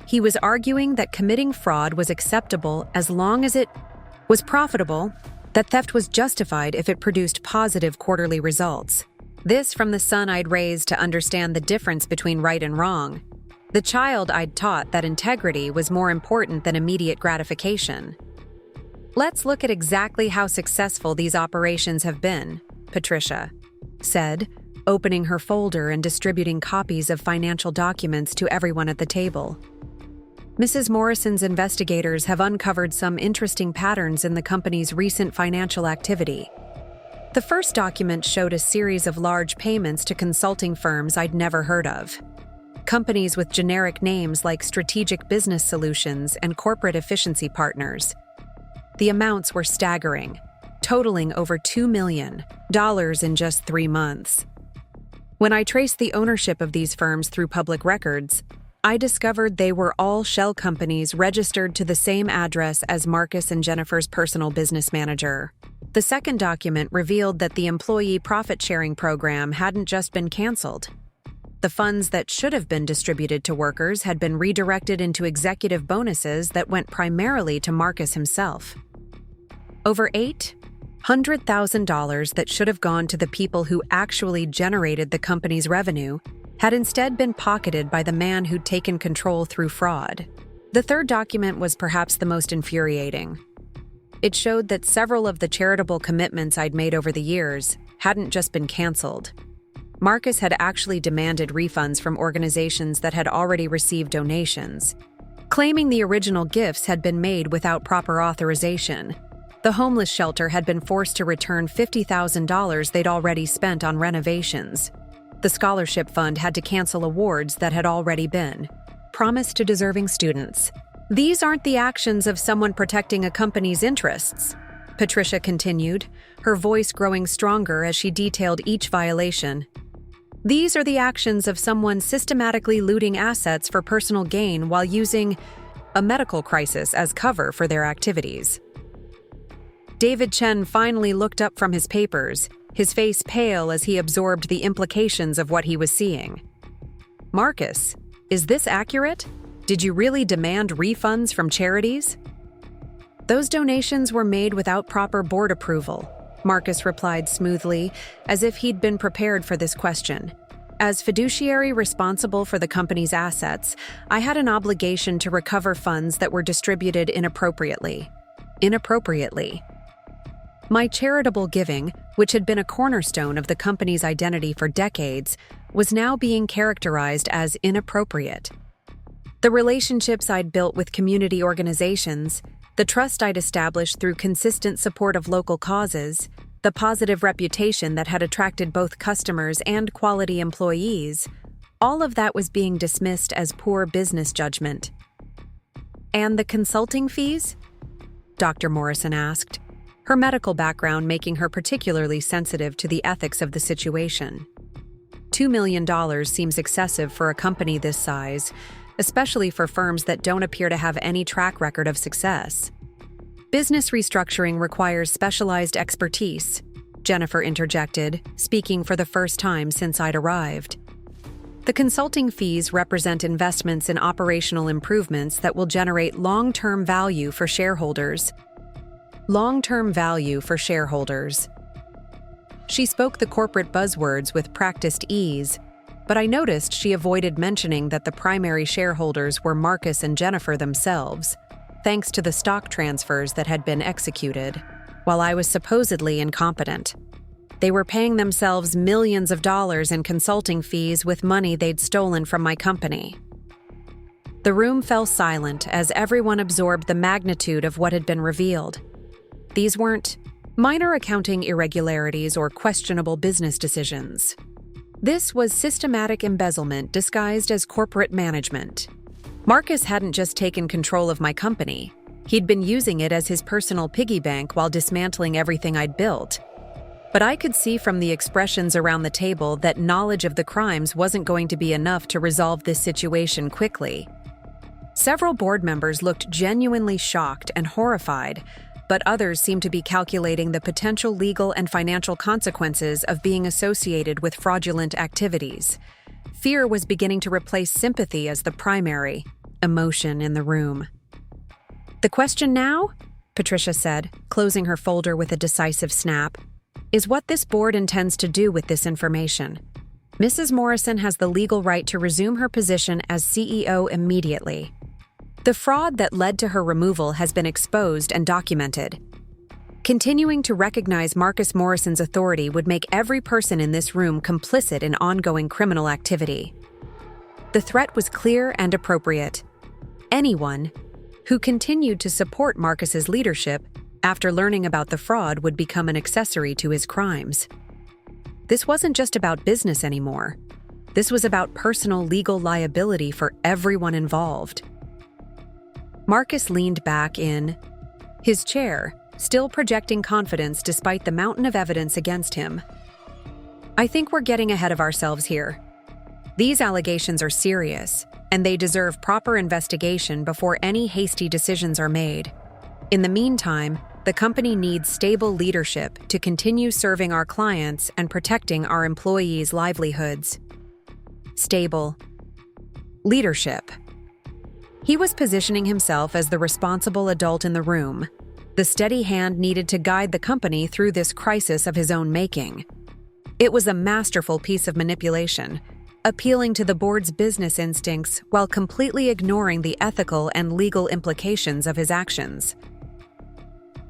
He was arguing that committing fraud was acceptable as long as it was profitable, that theft was justified if it produced positive quarterly results. This from the son I'd raised to understand the difference between right and wrong. The child I'd taught that integrity was more important than immediate gratification. "Let's look at exactly how successful these operations have been," Patricia said, opening her folder and distributing copies of financial documents to everyone at the table. "Mrs. Morrison's investigators have uncovered some interesting patterns in the company's recent financial activity." The first document showed a series of large payments to consulting firms I'd never heard of. Companies with generic names like Strategic Business Solutions and Corporate Efficiency Partners. The amounts were staggering, totaling over $2 million in just 3 months. When I traced the ownership of these firms through public records, I discovered they were all shell companies registered to the same address as Marcus and Jennifer's personal business manager. The second document revealed that the employee profit-sharing program hadn't just been canceled. The funds that should have been distributed to workers had been redirected into executive bonuses that went primarily to Marcus himself. Over $800,000 that should have gone to the people who actually generated the company's revenue had instead been pocketed by the man who'd taken control through fraud. The third document was perhaps the most infuriating. It showed that several of the charitable commitments I'd made over the years hadn't just been canceled. Marcus had actually demanded refunds from organizations that had already received donations, claiming the original gifts had been made without proper authorization. The homeless shelter had been forced to return $50,000 they'd already spent on renovations. The scholarship fund had to cancel awards that had already been promised to deserving students. "These aren't the actions of someone protecting a company's interests," Patricia continued, her voice growing stronger as she detailed each violation. "These are the actions of someone systematically looting assets for personal gain while using a medical crisis as cover for their activities." David Chen finally looked up from his papers, his face pale as he absorbed the implications of what he was seeing. "Marcus, is this accurate? Did you really demand refunds from charities?" "Those donations were made without proper board approval," Marcus replied smoothly, as if he'd been prepared for this question. "As fiduciary responsible for the company's assets, I had an obligation to recover funds that were distributed inappropriately. My charitable giving, which had been a cornerstone of the company's identity for decades, was now being characterized as inappropriate. The relationships I'd built with community organizations, the trust I'd established through consistent support of local causes, the positive reputation that had attracted both customers and quality employees, all of that was being dismissed as poor business judgment." "And the consulting fees?" Dr. Morrison asked, her medical background making her particularly sensitive to the ethics of the situation. $2 million seems excessive for a company this size, especially for firms that don't appear to have any track record of success. "Business restructuring requires specialized expertise," Jennifer interjected, speaking for the first time since I'd arrived. "The consulting fees represent investments in operational improvements that will generate long-term value for shareholders." Long-term value for shareholders. She spoke the corporate buzzwords with practiced ease, but I noticed she avoided mentioning that the primary shareholders were Marcus and Jennifer themselves, thanks to the stock transfers that had been executed, while I was supposedly incompetent. They were paying themselves millions of dollars in consulting fees with money they'd stolen from my company. The room fell silent as everyone absorbed the magnitude of what had been revealed. These weren't minor accounting irregularities or questionable business decisions. This was systematic embezzlement disguised as corporate management. Marcus hadn't just taken control of my company. He'd been using it as his personal piggy bank while dismantling everything I'd built. But I could see from the expressions around the table that knowledge of the crimes wasn't going to be enough to resolve this situation quickly. Several board members looked genuinely shocked and horrified, but others seemed to be calculating the potential legal and financial consequences of being associated with fraudulent activities. Fear was beginning to replace sympathy as the primary emotion in the room. "The question now," Patricia said, closing her folder with a decisive snap, "is what this board intends to do with this information. Mrs. Morrison has the legal right to resume her position as CEO immediately. The fraud that led to her removal has been exposed and documented. Continuing to recognize Marcus Morrison's authority would make every person in this room complicit in ongoing criminal activity." The threat was clear and appropriate. Anyone who continued to support Marcus's leadership after learning about the fraud would become an accessory to his crimes. This wasn't just about business anymore. This was about personal legal liability for everyone involved. Marcus leaned back in his chair, still projecting confidence despite the mountain of evidence against him. "I think we're getting ahead of ourselves here. These allegations are serious, and they deserve proper investigation before any hasty decisions are made. In the meantime, the company needs stable leadership to continue serving our clients and protecting our employees' livelihoods." Stable leadership. He was positioning himself as the responsible adult in the room, the steady hand needed to guide the company through this crisis of his own making. It was a masterful piece of manipulation, appealing to the board's business instincts while completely ignoring the ethical and legal implications of his actions.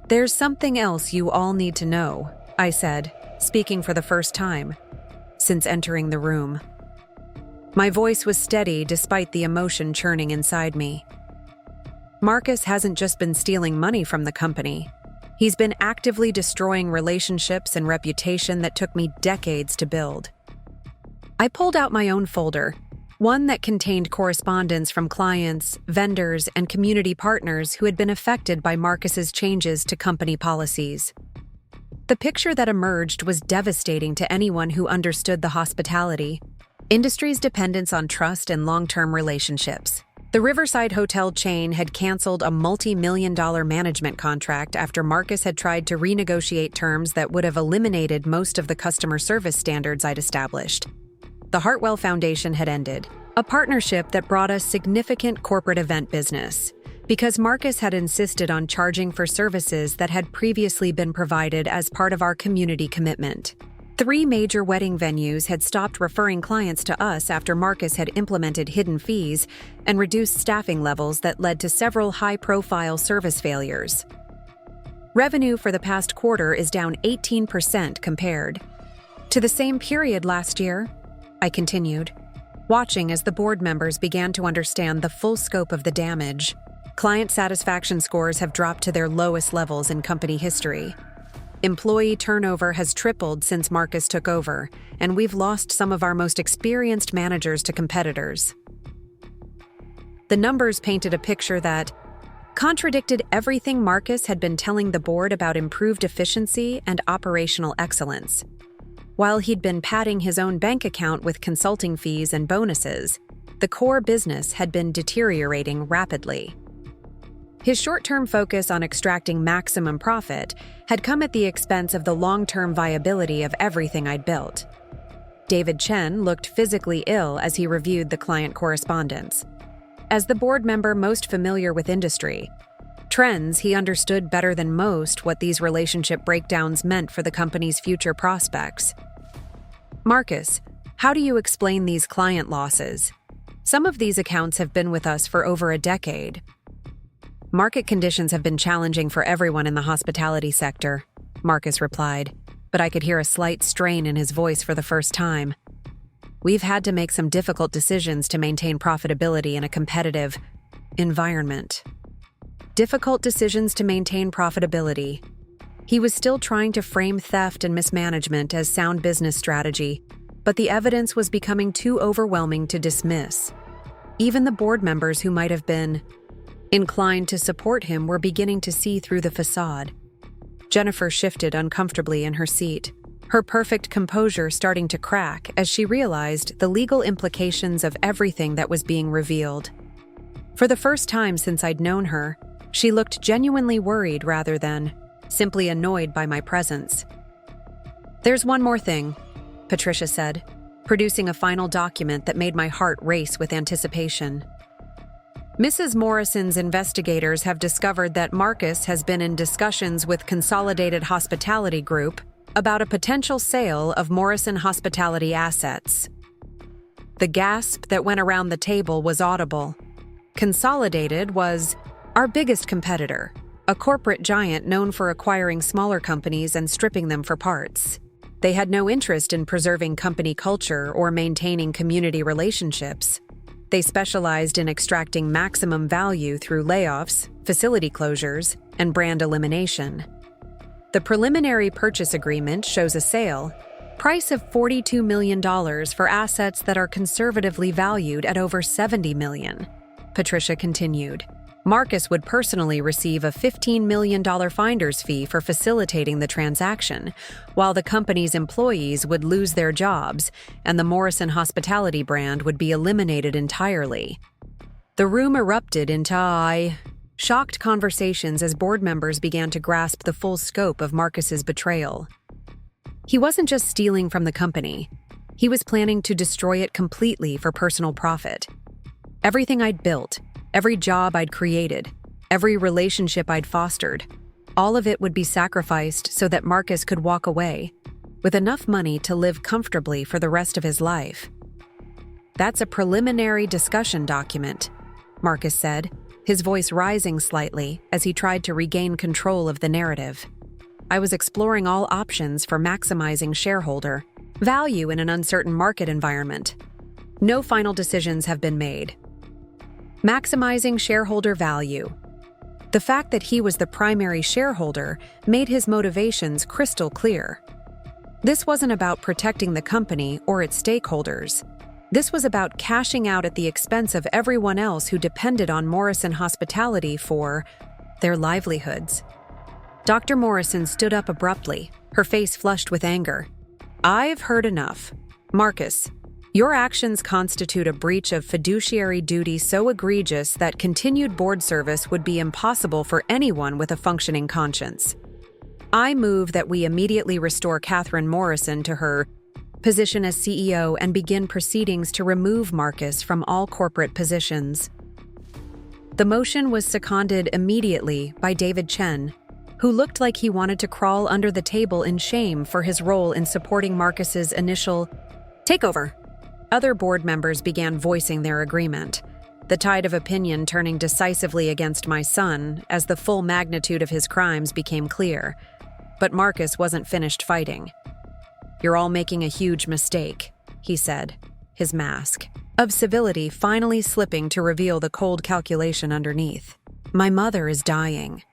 "There's something else you all need to know," I said, speaking for the first time since entering the room. My voice was steady despite the emotion churning inside me. "Marcus hasn't just been stealing money from the company. He's been actively destroying relationships and reputation that took me decades to build." I pulled out my own folder, one that contained correspondence from clients, vendors, and community partners who had been affected by Marcus's changes to company policies. The picture that emerged was devastating to anyone who understood the hospitality industry's dependence on trust and long-term relationships. The Riverside hotel chain had canceled a multi-million-dollar management contract after Marcus had tried to renegotiate terms that would have eliminated most of the customer service standards I'd established. The Hartwell Foundation had ended, a partnership that brought us significant corporate event business, because Marcus had insisted on charging for services that had previously been provided as part of our community commitment. 3 major wedding venues had stopped referring clients to us after Marcus had implemented hidden fees and reduced staffing levels that led to several high-profile service failures. Revenue for the past quarter is down 18% compared to the same period last year, I continued, watching as the board members began to understand the full scope of the damage. Client satisfaction scores have dropped to their lowest levels in company history. Employee turnover has tripled since Marcus took over, and we've lost some of our most experienced managers to competitors. The numbers painted a picture that contradicted everything Marcus had been telling the board about improved efficiency and operational excellence. While he'd been padding his own bank account with consulting fees and bonuses, the core business had been deteriorating rapidly. His short-term focus on extracting maximum profit had come at the expense of the long-term viability of everything I'd built. David Chen looked physically ill as he reviewed the client correspondence. As the board member most familiar with industry trends, he understood better than most what these relationship breakdowns meant for the company's future prospects. "Marcus, How do you explain these client losses? Some of these accounts have been with us for over a decade. Market conditions have been challenging for everyone in the hospitality sector, Marcus replied, but I could hear a slight strain in his voice for the first time. We've had to make some difficult decisions to maintain profitability in a competitive environment. Difficult decisions to maintain profitability. He was still trying to frame theft and mismanagement as sound business strategy, but the evidence was becoming too overwhelming to dismiss. Even the board members who might have been inclined to support him were beginning to see through the facade. Jennifer shifted uncomfortably in her seat, her perfect composure starting to crack as she realized the legal implications of everything that was being revealed. For the first time since I'd known her, she looked genuinely worried rather than simply annoyed by my presence. "There's one more thing," Patricia said, producing a final document that made my heart race with anticipation. Mrs. Morrison's investigators have discovered that Marcus has been in discussions with Consolidated Hospitality Group about a potential sale of Morrison Hospitality assets. The gasp that went around the table was audible. Consolidated was our biggest competitor, a corporate giant known for acquiring smaller companies and stripping them for parts. They had no interest in preserving company culture or maintaining community relationships. They specialized in extracting maximum value through layoffs, facility closures, and brand elimination. The preliminary purchase agreement shows a sale, price of $42 million for assets that are conservatively valued at over $70 million, Patricia continued. Marcus would personally receive a $15 million finder's fee for facilitating the transaction, while the company's employees would lose their jobs and the Morrison Hospitality brand would be eliminated entirely. The room erupted into shocked conversations as board members began to grasp the full scope of Marcus's betrayal. He wasn't just stealing from the company. He was planning to destroy it completely for personal profit. Everything I'd built, every job I'd created, every relationship I'd fostered, all of it would be sacrificed so that Marcus could walk away, with enough money to live comfortably for the rest of his life. "That's a preliminary discussion document," Marcus said, his voice rising slightly as he tried to regain control of the narrative. "I was exploring all options for maximizing shareholder value in an uncertain market environment. No final decisions have been made." Maximizing shareholder value. The fact that he was the primary shareholder made his motivations crystal clear. This wasn't about protecting the company or its stakeholders. This was about cashing out at the expense of everyone else who depended on Morrison Hospitality for their livelihoods. Dr. Morrison stood up abruptly, her face flushed with anger. "I've heard enough. Marcus, your actions constitute a breach of fiduciary duty so egregious that continued board service would be impossible for anyone with a functioning conscience. I move that we immediately restore Catherine Morrison to her position as CEO and begin proceedings to remove Marcus from all corporate positions." The motion was seconded immediately by David Chen, who looked like he wanted to crawl under the table in shame for his role in supporting Marcus's initial takeover. Other board members began voicing their agreement, the tide of opinion turning decisively against my son as the full magnitude of his crimes became clear. But Marcus wasn't finished fighting. "You're all making a huge mistake," he said, his mask of civility finally slipping to reveal the cold calculation underneath. "My mother is dying.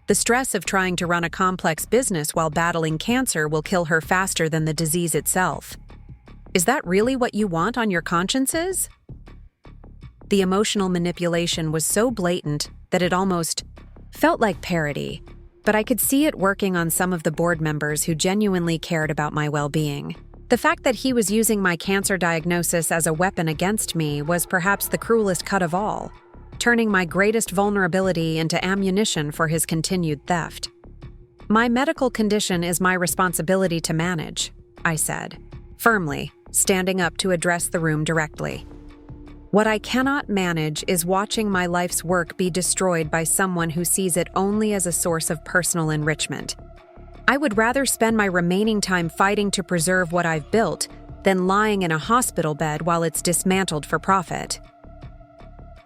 The stress of trying to run a complex business while battling cancer will kill her faster than the disease itself. Is that really what you want on your consciences?" The emotional manipulation was so blatant that it almost felt like parody, but I could see it working on some of the board members who genuinely cared about my well-being. The fact that he was using my cancer diagnosis as a weapon against me was perhaps the cruelest cut of all, turning my greatest vulnerability into ammunition for his continued theft. "My medical condition is my responsibility to manage," I said, firmly, standing up to address the room directly. "What I cannot manage is watching my life's work be destroyed by someone who sees it only as a source of personal enrichment. I would rather spend my remaining time fighting to preserve what I've built than lying in a hospital bed while it's dismantled for profit.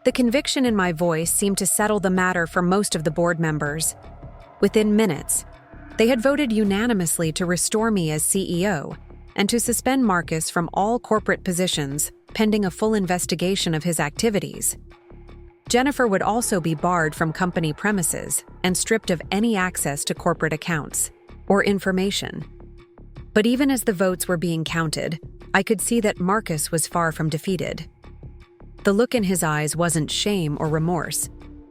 The conviction in my voice seemed to settle the matter for most of the board members. Within minutes, they had voted unanimously to restore me as CEO and to suspend Marcus from all corporate positions pending a full investigation of his activities. Jennifer would also be barred from company premises and stripped of any access to corporate accounts or information. But even as the votes were being counted, I could see that Marcus was far from defeated. The look in his eyes wasn't shame or remorse.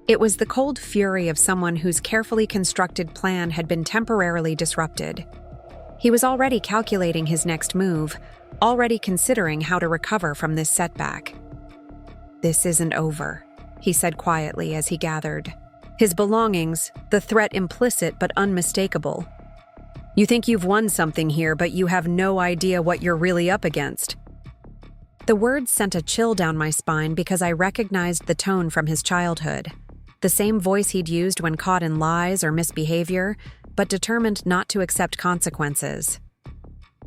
It was the cold fury of someone whose carefully constructed plan had been temporarily disrupted. He was already calculating his next move, already considering how to recover from this setback. "This isn't over," he said quietly as he gathered his belongings, the threat implicit but unmistakable. "You think you've won something here, but you have no idea what you're really up against." The words sent a chill down my spine because I recognized the tone from his childhood. The same voice he'd used when caught in lies or misbehavior, but determined not to accept consequences.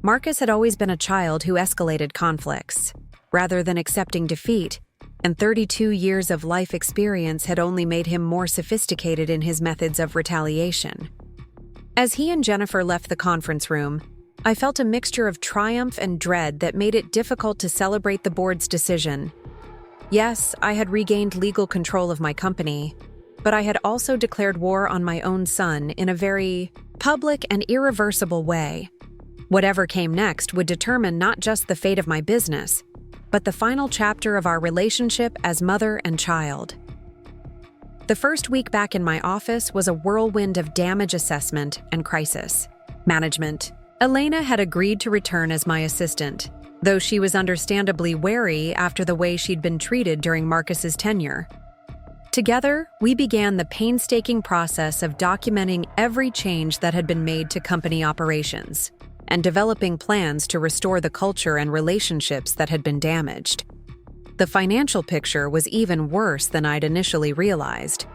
Marcus had always been a child who escalated conflicts, rather than accepting defeat, and 32 years of life experience had only made him more sophisticated in his methods of retaliation. As he and Jennifer left the conference room, I felt a mixture of triumph and dread that made it difficult to celebrate the board's decision. Yes, I had regained legal control of my company, but I had also declared war on my own son in a very public and irreversible way. Whatever came next would determine not just the fate of my business, but the final chapter of our relationship as mother and child. The first week back in my office was a whirlwind of damage assessment and crisis management. Elena had agreed to return as my assistant, though she was understandably wary after the way she'd been treated during Marcus's tenure. Together, we began the painstaking process of documenting every change that had been made to company operations and developing plans to restore the culture and relationships that had been damaged. The financial picture was even worse than I'd initially realized.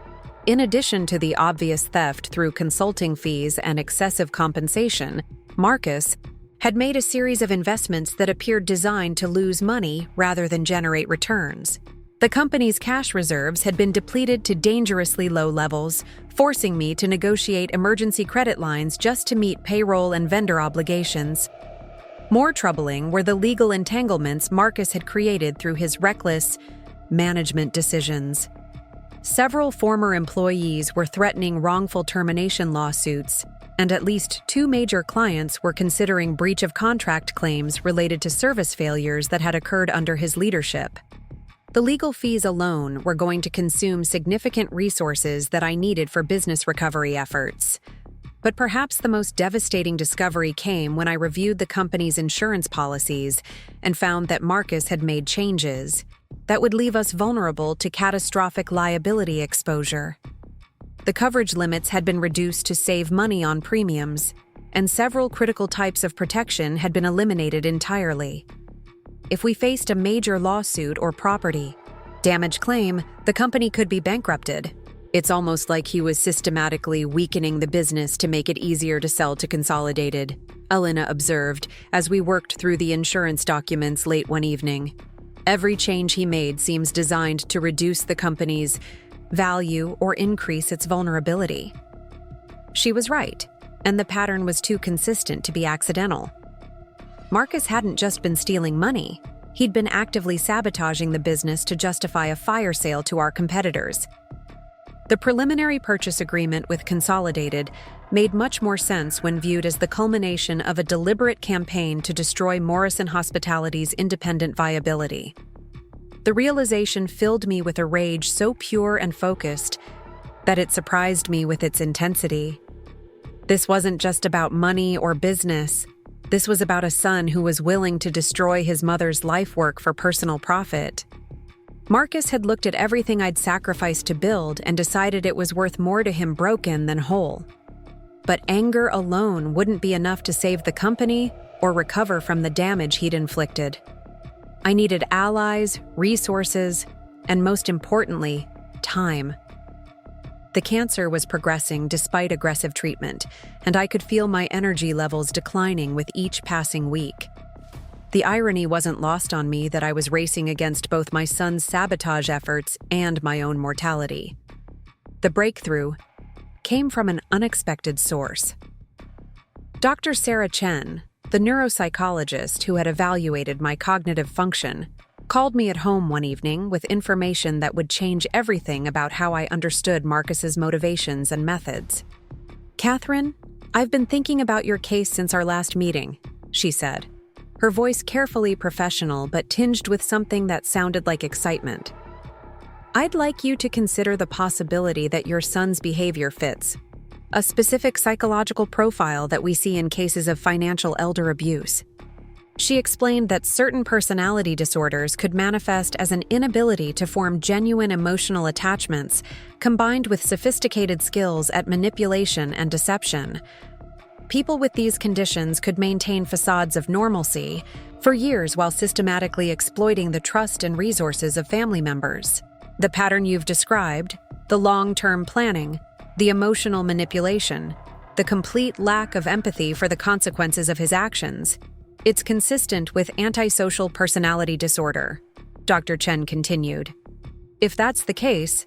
In addition to the obvious theft through consulting fees and excessive compensation, Marcus had made a series of investments that appeared designed to lose money rather than generate returns. The company's cash reserves had been depleted to dangerously low levels, forcing me to negotiate emergency credit lines just to meet payroll and vendor obligations. More troubling were the legal entanglements Marcus had created through his reckless management decisions. Several former employees were threatening wrongful termination lawsuits, and at least 2 major clients were considering breach of contract claims related to service failures that had occurred under his leadership. The legal fees alone were going to consume significant resources that I needed for business recovery efforts. But perhaps the most devastating discovery came when I reviewed the company's insurance policies and found that Marcus had made changes that would leave us vulnerable to catastrophic liability exposure. The coverage limits had been reduced to save money on premiums, and several critical types of protection had been eliminated entirely. If we faced a major lawsuit or property damage claim, the company could be bankrupted. It's almost like he was systematically weakening the business to make it easier to sell to Consolidated, Elena observed as we worked through the insurance documents late one evening. Every change he made seems designed to reduce the company's value or increase its vulnerability. She was right, and the pattern was too consistent to be accidental. Marcus hadn't just been stealing money. He'd been actively sabotaging the business to justify a fire sale to our competitors. The preliminary purchase agreement with Consolidated made much more sense when viewed as the culmination of a deliberate campaign to destroy Morrison Hospitality's independent viability. The realization filled me with a rage so pure and focused that it surprised me with its intensity. This wasn't just about money or business. This was about a son who was willing to destroy his mother's life work for personal profit. Marcus had looked at everything I'd sacrificed to build and decided it was worth more to him broken than whole. But anger alone wouldn't be enough to save the company or recover from the damage he'd inflicted. I needed allies, resources, and most importantly, time. The cancer was progressing despite aggressive treatment, and I could feel my energy levels declining with each passing week. The irony wasn't lost on me that I was racing against both my son's sabotage efforts and my own mortality. The breakthrough came from an unexpected source. Dr. Sarah Chen, the neuropsychologist who had evaluated my cognitive function, called me at home one evening with information that would change everything about how I understood Marcus's motivations and methods. "Catherine, I've been thinking about your case since our last meeting," she said, her voice carefully professional but tinged with something that sounded like excitement. "I'd like you to consider the possibility that your son's behavior fits a specific psychological profile that we see in cases of financial elder abuse." She explained that certain personality disorders could manifest as an inability to form genuine emotional attachments, combined with sophisticated skills at manipulation and deception. People with these conditions could maintain facades of normalcy for years while systematically exploiting the trust and resources of family members. The pattern you've described, the long-term planning, the emotional manipulation, the complete lack of empathy for the consequences of his actions, it's consistent with antisocial personality disorder, Dr. Chen continued. If that's the case,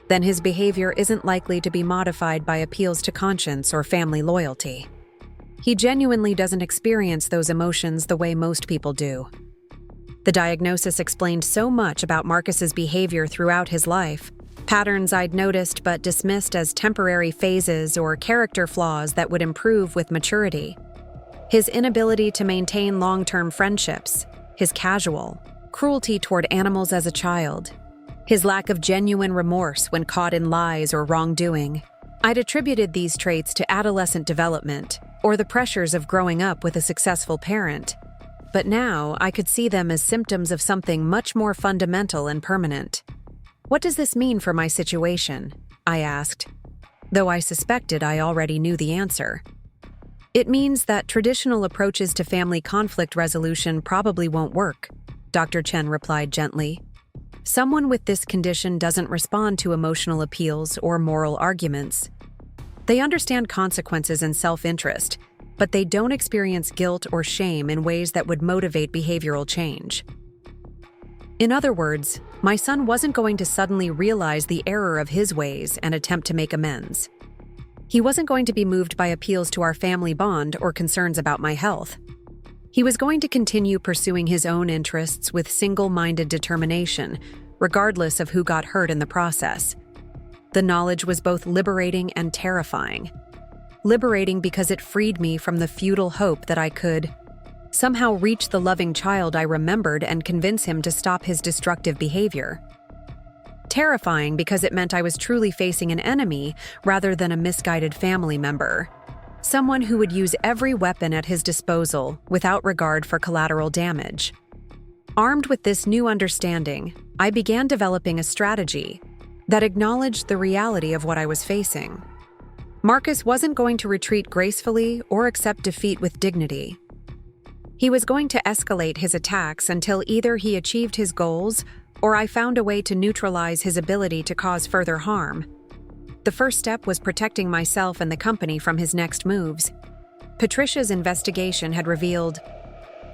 then his behavior isn't likely to be modified by appeals to conscience or family loyalty. He genuinely doesn't experience those emotions the way most people do. The diagnosis explained so much about Marcus's behavior throughout his life, patterns I'd noticed but dismissed as temporary phases or character flaws that would improve with maturity. His inability to maintain long-term friendships, his casual, cruelty toward animals as a child, his lack of genuine remorse when caught in lies or wrongdoing. I'd attributed these traits to adolescent development or the pressures of growing up with a successful parent. But now I could see them as symptoms of something much more fundamental and permanent. "What does this mean for my situation?" I asked, though I suspected I already knew the answer. "It means that traditional approaches to family conflict resolution probably won't work," Dr. Chen replied gently. "Someone with this condition doesn't respond to emotional appeals or moral arguments. They understand consequences and self-interest, but they don't experience guilt or shame in ways that would motivate behavioral change." In other words, my son wasn't going to suddenly realize the error of his ways and attempt to make amends. He wasn't going to be moved by appeals to our family bond or concerns about my health. He was going to continue pursuing his own interests with single-minded determination, regardless of who got hurt in the process. The knowledge was both liberating and terrifying. Liberating because it freed me from the futile hope that I could somehow reach the loving child I remembered and convince him to stop his destructive behavior. Terrifying because it meant I was truly facing an enemy rather than a misguided family member. Someone who would use every weapon at his disposal without regard for collateral damage. Armed with this new understanding, I began developing a strategy that acknowledged the reality of what I was facing. Marcus wasn't going to retreat gracefully or accept defeat with dignity. He was going to escalate his attacks until either he achieved his goals or I found a way to neutralize his ability to cause further harm. The first step was protecting myself and the company from his next moves. Patricia's investigation had revealed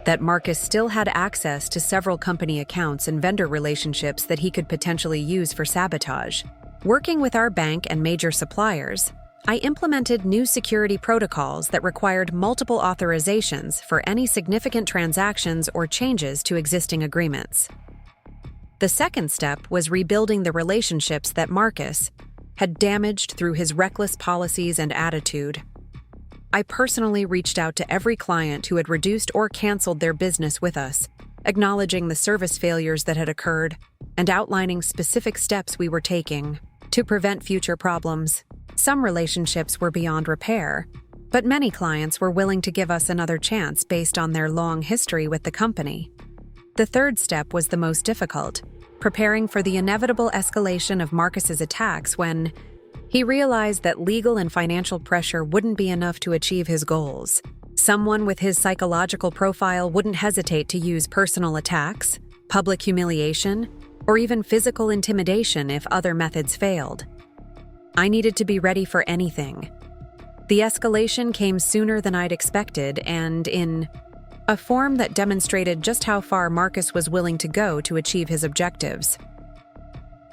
that Marcus still had access to several company accounts and vendor relationships that he could potentially use for sabotage. Working with our bank and major suppliers, I implemented new security protocols that required multiple authorizations for any significant transactions or changes to existing agreements. The second step was rebuilding the relationships that Marcus had damaged through his reckless policies and attitude. I personally reached out to every client who had reduced or canceled their business with us, acknowledging the service failures that had occurred and outlining specific steps we were taking to prevent future problems. Some relationships were beyond repair, but many clients were willing to give us another chance based on their long history with the company. The third step was the most difficult, preparing for the inevitable escalation of Marcus's attacks when he realized that legal and financial pressure wouldn't be enough to achieve his goals. Someone with his psychological profile wouldn't hesitate to use personal attacks, public humiliation, or even physical intimidation if other methods failed. I needed to be ready for anything. The escalation came sooner than I'd expected, and in a form that demonstrated just how far Marcus was willing to go to achieve his objectives.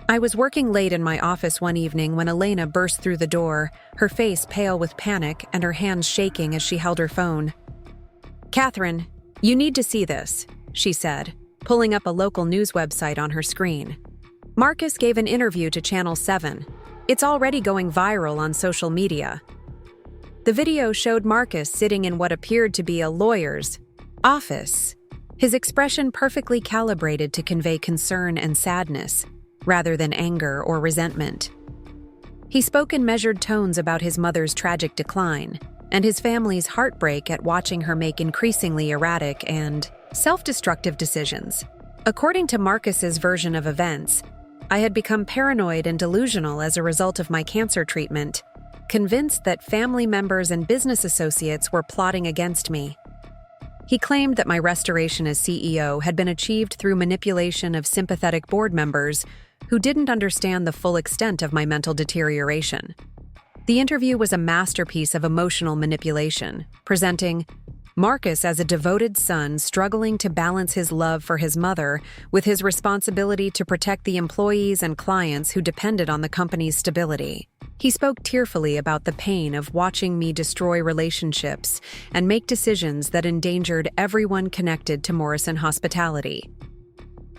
I was working late in my office one evening when Elena burst through the door, her face pale with panic and her hands shaking as she held her phone. "Catherine, you need to see this," she said, pulling up a local news website on her screen. "Marcus gave an interview to Channel 7. It's already going viral on social media." The video showed Marcus sitting in what appeared to be a lawyer's office, his expression perfectly calibrated to convey concern and sadness, rather than anger or resentment. He spoke in measured tones about his mother's tragic decline and his family's heartbreak at watching her make increasingly erratic and self-destructive decisions. According to Marcus's version of events, I had become paranoid and delusional as a result of my cancer treatment, convinced that family members and business associates were plotting against me. He claimed that my restoration as CEO had been achieved through manipulation of sympathetic board members who didn't understand the full extent of my mental deterioration. The interview was a masterpiece of emotional manipulation, presenting Marcus as a devoted son struggling to balance his love for his mother with his responsibility to protect the employees and clients who depended on the company's stability. He spoke tearfully about the pain of watching me destroy relationships and make decisions that endangered everyone connected to Morrison Hospitality.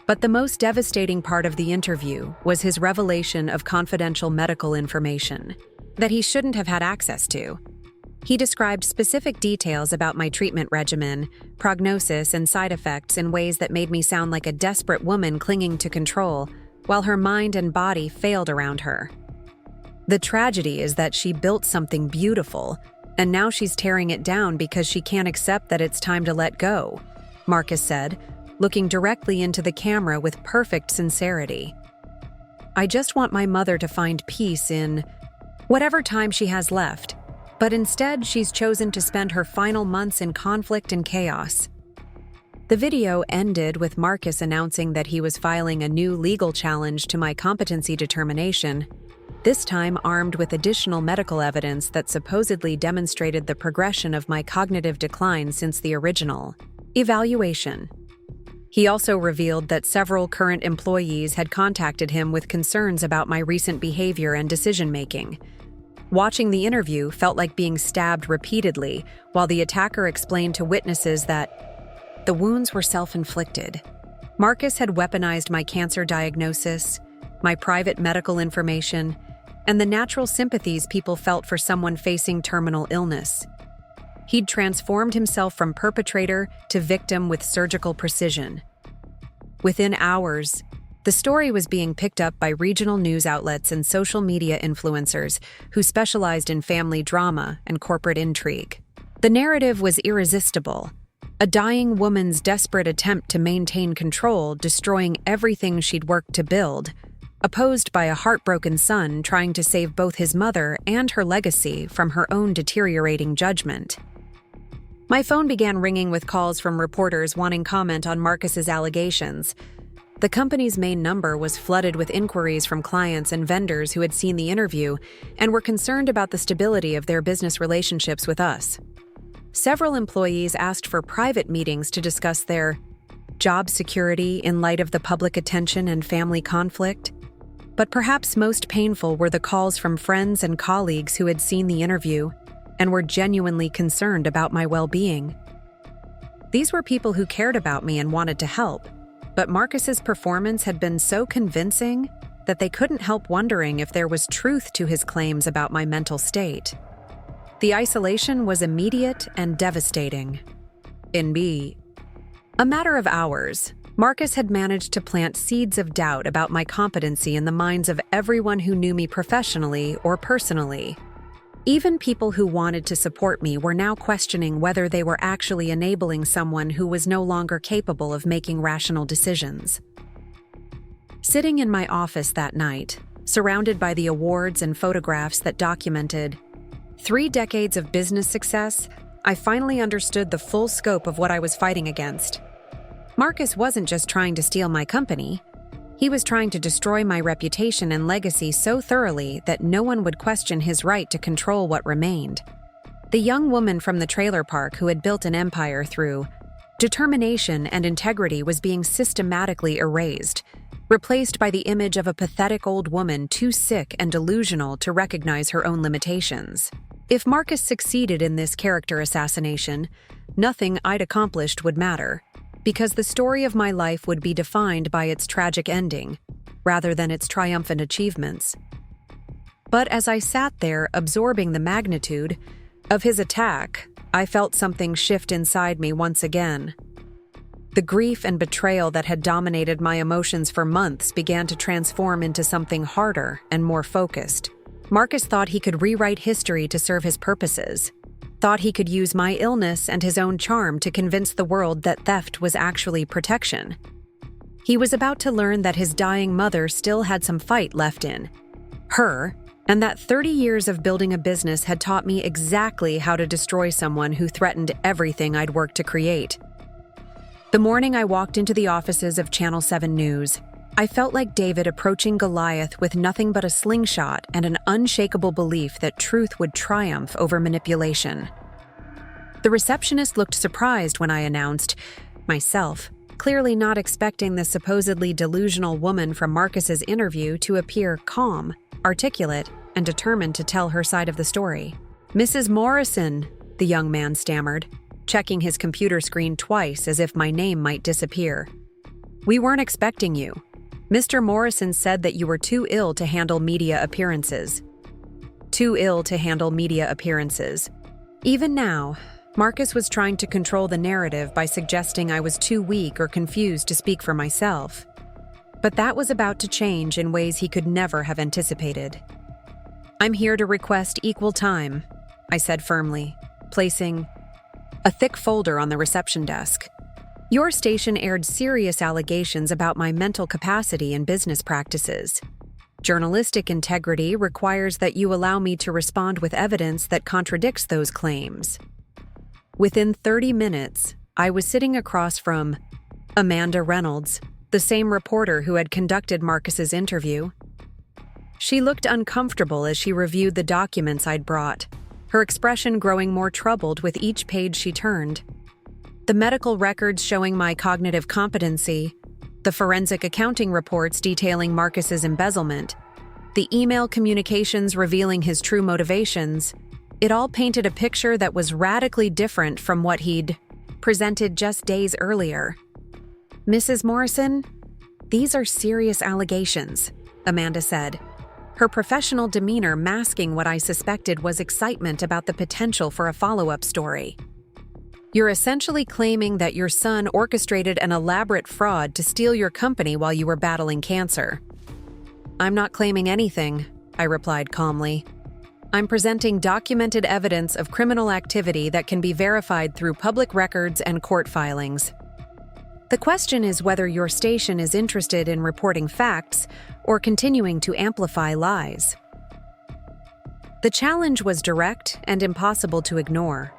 But the most devastating part of the interview was his revelation of confidential medical information that he shouldn't have had access to. He described specific details about my treatment regimen, prognosis, and side effects in ways that made me sound like a desperate woman clinging to control, while her mind and body failed around her. "The tragedy is that she built something beautiful, and now she's tearing it down because she can't accept that it's time to let go," Marcus said, looking directly into the camera with perfect sincerity. "I just want my mother to find peace in whatever time she has left, but instead she's chosen to spend her final months in conflict and chaos." The video ended with Marcus announcing that he was filing a new legal challenge to my competency determination, this time armed with additional medical evidence that supposedly demonstrated the progression of my cognitive decline since the original evaluation. He also revealed that several current employees had contacted him with concerns about my recent behavior and decision-making. Watching the interview felt like being stabbed repeatedly, while the attacker explained to witnesses that the wounds were self-inflicted. Marcus had weaponized my cancer diagnosis, my private medical information, and the natural sympathies people felt for someone facing terminal illness. He'd transformed himself from perpetrator to victim with surgical precision. Within hours, the story was being picked up by regional news outlets and social media influencers who specialized in family drama and corporate intrigue. The narrative was irresistible, a dying woman's desperate attempt to maintain control, destroying everything she'd worked to build, opposed by a heartbroken son trying to save both his mother and her legacy from her own deteriorating judgment. My phone began ringing with calls from reporters wanting comment on Marcus's allegations. The company's main number was flooded with inquiries from clients and vendors who had seen the interview and were concerned about the stability of their business relationships with us. Several employees asked for private meetings to discuss their job security in light of the public attention and family conflict. But perhaps most painful were the calls from friends and colleagues who had seen the interview and were genuinely concerned about my well-being. These were people who cared about me and wanted to help, but Marcus's performance had been so convincing that they couldn't help wondering if there was truth to his claims about my mental state. The isolation was immediate and devastating. In a matter of hours, Marcus had managed to plant seeds of doubt about my competency in the minds of everyone who knew me professionally or personally. Even people who wanted to support me were now questioning whether they were actually enabling someone who was no longer capable of making rational decisions. Sitting in my office that night, surrounded by the awards and photographs that documented 3 decades of business success, I finally understood the full scope of what I was fighting against. Marcus wasn't just trying to steal my company. He was trying to destroy my reputation and legacy so thoroughly that no one would question his right to control what remained. The young woman from the trailer park who had built an empire through Determination and integrity was being systematically erased, replaced by the image of a pathetic old woman too sick and delusional to recognize her own limitations. If Marcus succeeded in this character assassination, nothing I'd accomplished would matter, because the story of my life would be defined by its tragic ending, rather than its triumphant achievements. But as I sat there absorbing the magnitude of his attack, I felt something shift inside me once again. The grief and betrayal that had dominated my emotions for months began to transform into something harder and more focused. Marcus thought he could rewrite history to serve his purposes, thought he could use my illness and his own charm to convince the world that theft was actually protection. He was about to learn that his dying mother still had some fight left in her, and that 30 years of building a business had taught me exactly how to destroy someone who threatened everything I'd worked to create. The morning I walked into the offices of Channel 7 News, I felt like David approaching Goliath with nothing but a slingshot and an unshakable belief that truth would triumph over manipulation. The receptionist looked surprised when I announced myself, clearly not expecting the supposedly delusional woman from Marcus's interview to appear calm, articulate, and determined to tell her side of the story. "Mrs. Morrison," the young man stammered, checking his computer screen twice as if my name might disappear. "We weren't expecting you. Mr. Morrison said that you were too ill to handle media appearances." Too ill to handle media appearances. Even now, Marcus was trying to control the narrative by suggesting I was too weak or confused to speak for myself. But that was about to change in ways he could never have anticipated. "I'm here to request equal time," I said firmly, placing a thick folder on the reception desk. "Your station aired serious allegations about my mental capacity and business practices. Journalistic integrity requires that you allow me to respond with evidence that contradicts those claims." Within 30 minutes, I was sitting across from Amanda Reynolds, the same reporter who had conducted Marcus's interview. She looked uncomfortable as she reviewed the documents I'd brought, her expression growing more troubled with each page she turned. The medical records showing my cognitive competency, the forensic accounting reports detailing Marcus's embezzlement, the email communications revealing his true motivations, it all painted a picture that was radically different from what he'd presented just days earlier. "Mrs. Morrison, these are serious allegations," Amanda said, her professional demeanor masking what I suspected was excitement about the potential for a follow-up story. "You're essentially claiming that your son orchestrated an elaborate fraud to steal your company while you were battling cancer." "I'm not claiming anything," I replied calmly. "I'm presenting documented evidence of criminal activity that can be verified through public records and court filings. The question is whether your station is interested in reporting facts or continuing to amplify lies." The challenge was direct and impossible to ignore.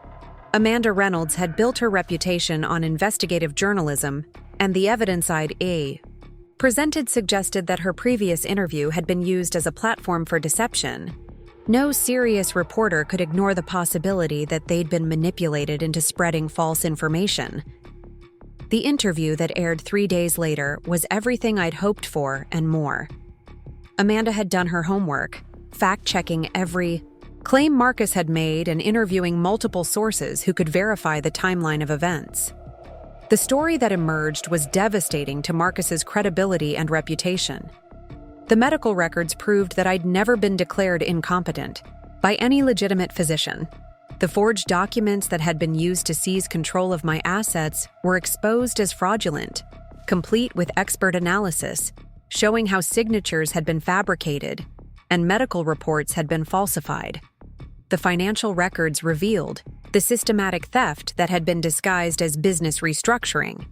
Amanda Reynolds had built her reputation on investigative journalism, and the evidence I'd presented suggested that her previous interview had been used as a platform for deception. No serious reporter could ignore the possibility that they'd been manipulated into spreading false information. The interview that aired 3 days later was everything I'd hoped for and more. Amanda had done her homework, fact-checking every claim Marcus had made and interviewing multiple sources who could verify the timeline of events. The story that emerged was devastating to Marcus's credibility and reputation. The medical records proved that I'd never been declared incompetent by any legitimate physician. The forged documents that had been used to seize control of my assets were exposed as fraudulent, complete with expert analysis, showing how signatures had been fabricated and medical reports had been falsified. The financial records revealed the systematic theft that had been disguised as business restructuring.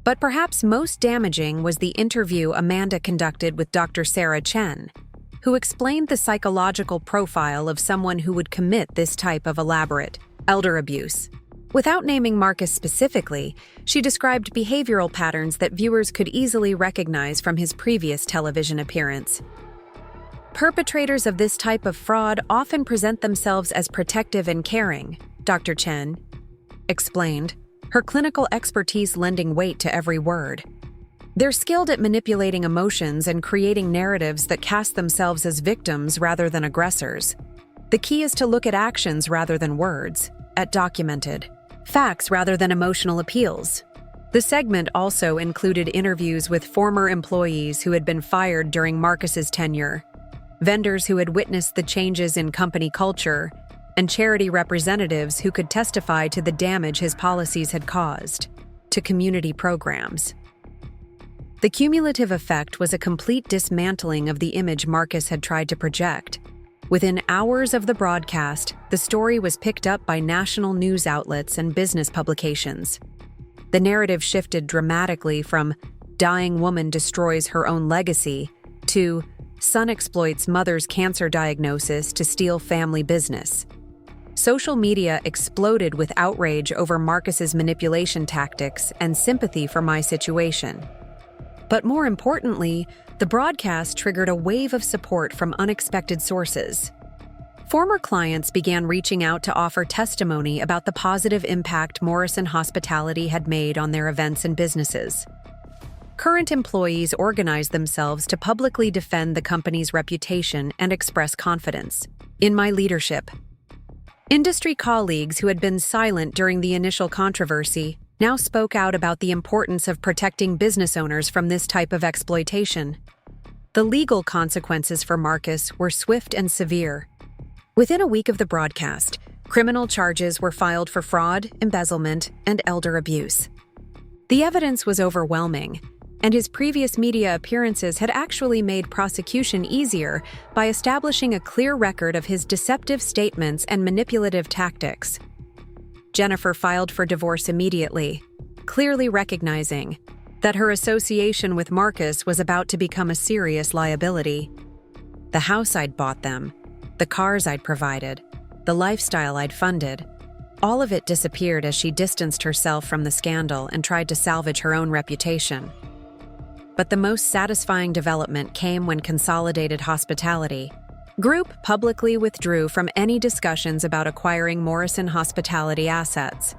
But perhaps most damaging was the interview Amanda conducted with Dr. Sarah Chen, who explained the psychological profile of someone who would commit this type of elaborate elder abuse. Without naming Marcus specifically, she described behavioral patterns that viewers could easily recognize from his previous television appearance. "Perpetrators of this type of fraud often present themselves as protective and caring," Dr. Chen explained, her clinical expertise lending weight to every word. They're skilled at manipulating emotions and creating narratives that cast themselves as victims rather than aggressors. The key is to look at actions rather than words, at documented facts rather than emotional appeals. The segment also included interviews with former employees who had been fired during Marcus's tenure, vendors who had witnessed the changes in company culture, and charity representatives who could testify to the damage his policies had caused to community programs. The cumulative effect was a complete dismantling of the image Marcus had tried to project. Within hours of the broadcast, the story was picked up by national news outlets and business publications. The narrative shifted dramatically from "dying woman destroys her own legacy" to "son exploits mother's cancer diagnosis to steal family business." Social media exploded with outrage over Marcus's manipulation tactics and sympathy for my situation. But more importantly, the broadcast triggered a wave of support from unexpected sources. Former clients began reaching out to offer testimony about the positive impact Morrison Hospitality had made on their events and businesses. Current employees organized themselves to publicly defend the company's reputation and express confidence in my leadership. Industry colleagues who had been silent during the initial controversy now spoke out about the importance of protecting business owners from this type of exploitation. The legal consequences for Marcus were swift and severe. Within a week of the broadcast, criminal charges were filed for fraud, embezzlement, and elder abuse. The evidence was overwhelming, and his previous media appearances had actually made prosecution easier by establishing a clear record of his deceptive statements and manipulative tactics. Jennifer filed for divorce immediately, clearly recognizing that her association with Marcus was about to become a serious liability. The house I'd bought them, the cars I'd provided, the lifestyle I'd funded, all of it disappeared as she distanced herself from the scandal and tried to salvage her own reputation. But the most satisfying development came when Consolidated Hospitality Group publicly withdrew from any discussions about acquiring Morrison Hospitality assets.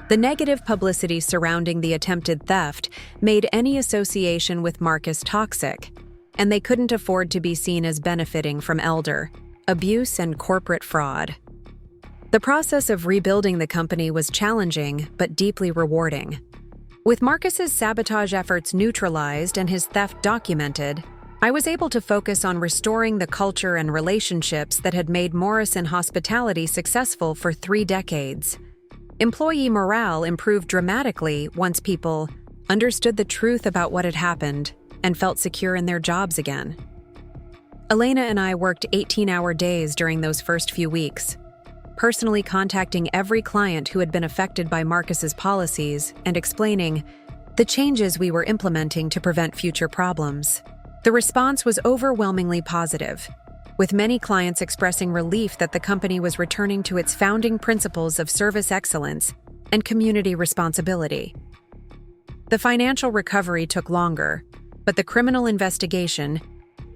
The negative publicity surrounding the attempted theft made any association with Marcus toxic, and they couldn't afford to be seen as benefiting from elder abuse and corporate fraud. The process of rebuilding the company was challenging but deeply rewarding. With Marcus's sabotage efforts neutralized and his theft documented, I was able to focus on restoring the culture and relationships that had made Morrison Hospitality successful for 3 decades. Employee morale improved dramatically once people understood the truth about what had happened and felt secure in their jobs again. Elena and I worked 18-hour days during those first few weeks, personally contacting every client who had been affected by Marcus's policies and explaining the changes we were implementing to prevent future problems. The response was overwhelmingly positive, with many clients expressing relief that the company was returning to its founding principles of service excellence and community responsibility. The financial recovery took longer, but the criminal investigation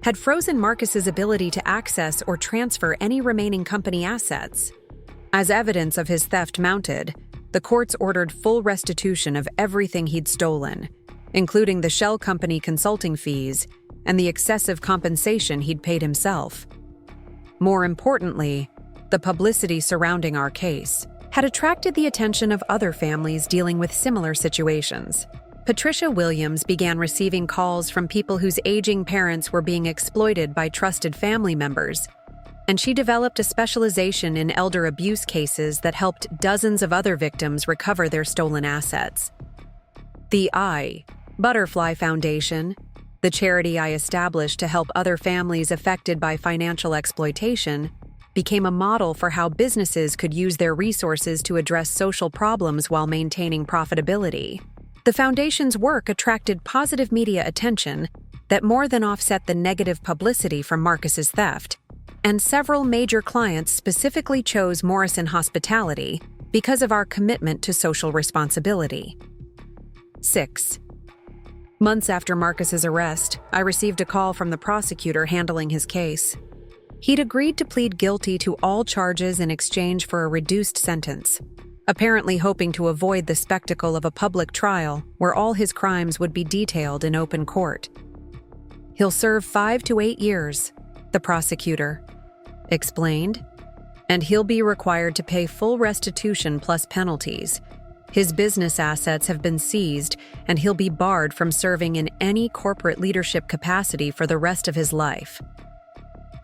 had frozen Marcus's ability to access or transfer any remaining company assets. As evidence of his theft mounted, the courts ordered full restitution of everything he'd stolen, including the shell company consulting fees and the excessive compensation he'd paid himself. More importantly, the publicity surrounding our case had attracted the attention of other families dealing with similar situations. Patricia Williams began receiving calls from people whose aging parents were being exploited by trusted family members, and she developed a specialization in elder abuse cases that helped dozens of other victims recover their stolen assets. The Butterfly Foundation, the charity I established to help other families affected by financial exploitation, became a model for how businesses could use their resources to address social problems while maintaining profitability. The foundation's work attracted positive media attention that more than offset the negative publicity from Marcus's theft, and several major clients specifically chose Morrison Hospitality because of our commitment to social responsibility. 6. Months after Marcus's arrest, I received a call from the prosecutor handling his case. He'd agreed to plead guilty to all charges in exchange for a reduced sentence. apparently hoping to avoid the spectacle of a public trial where all his crimes would be detailed in open court. "He'll serve 5 to 8 years," the prosecutor explained, "and he'll be required to pay full restitution plus penalties. His business assets have been seized, and he'll be barred from serving in any corporate leadership capacity for the rest of his life."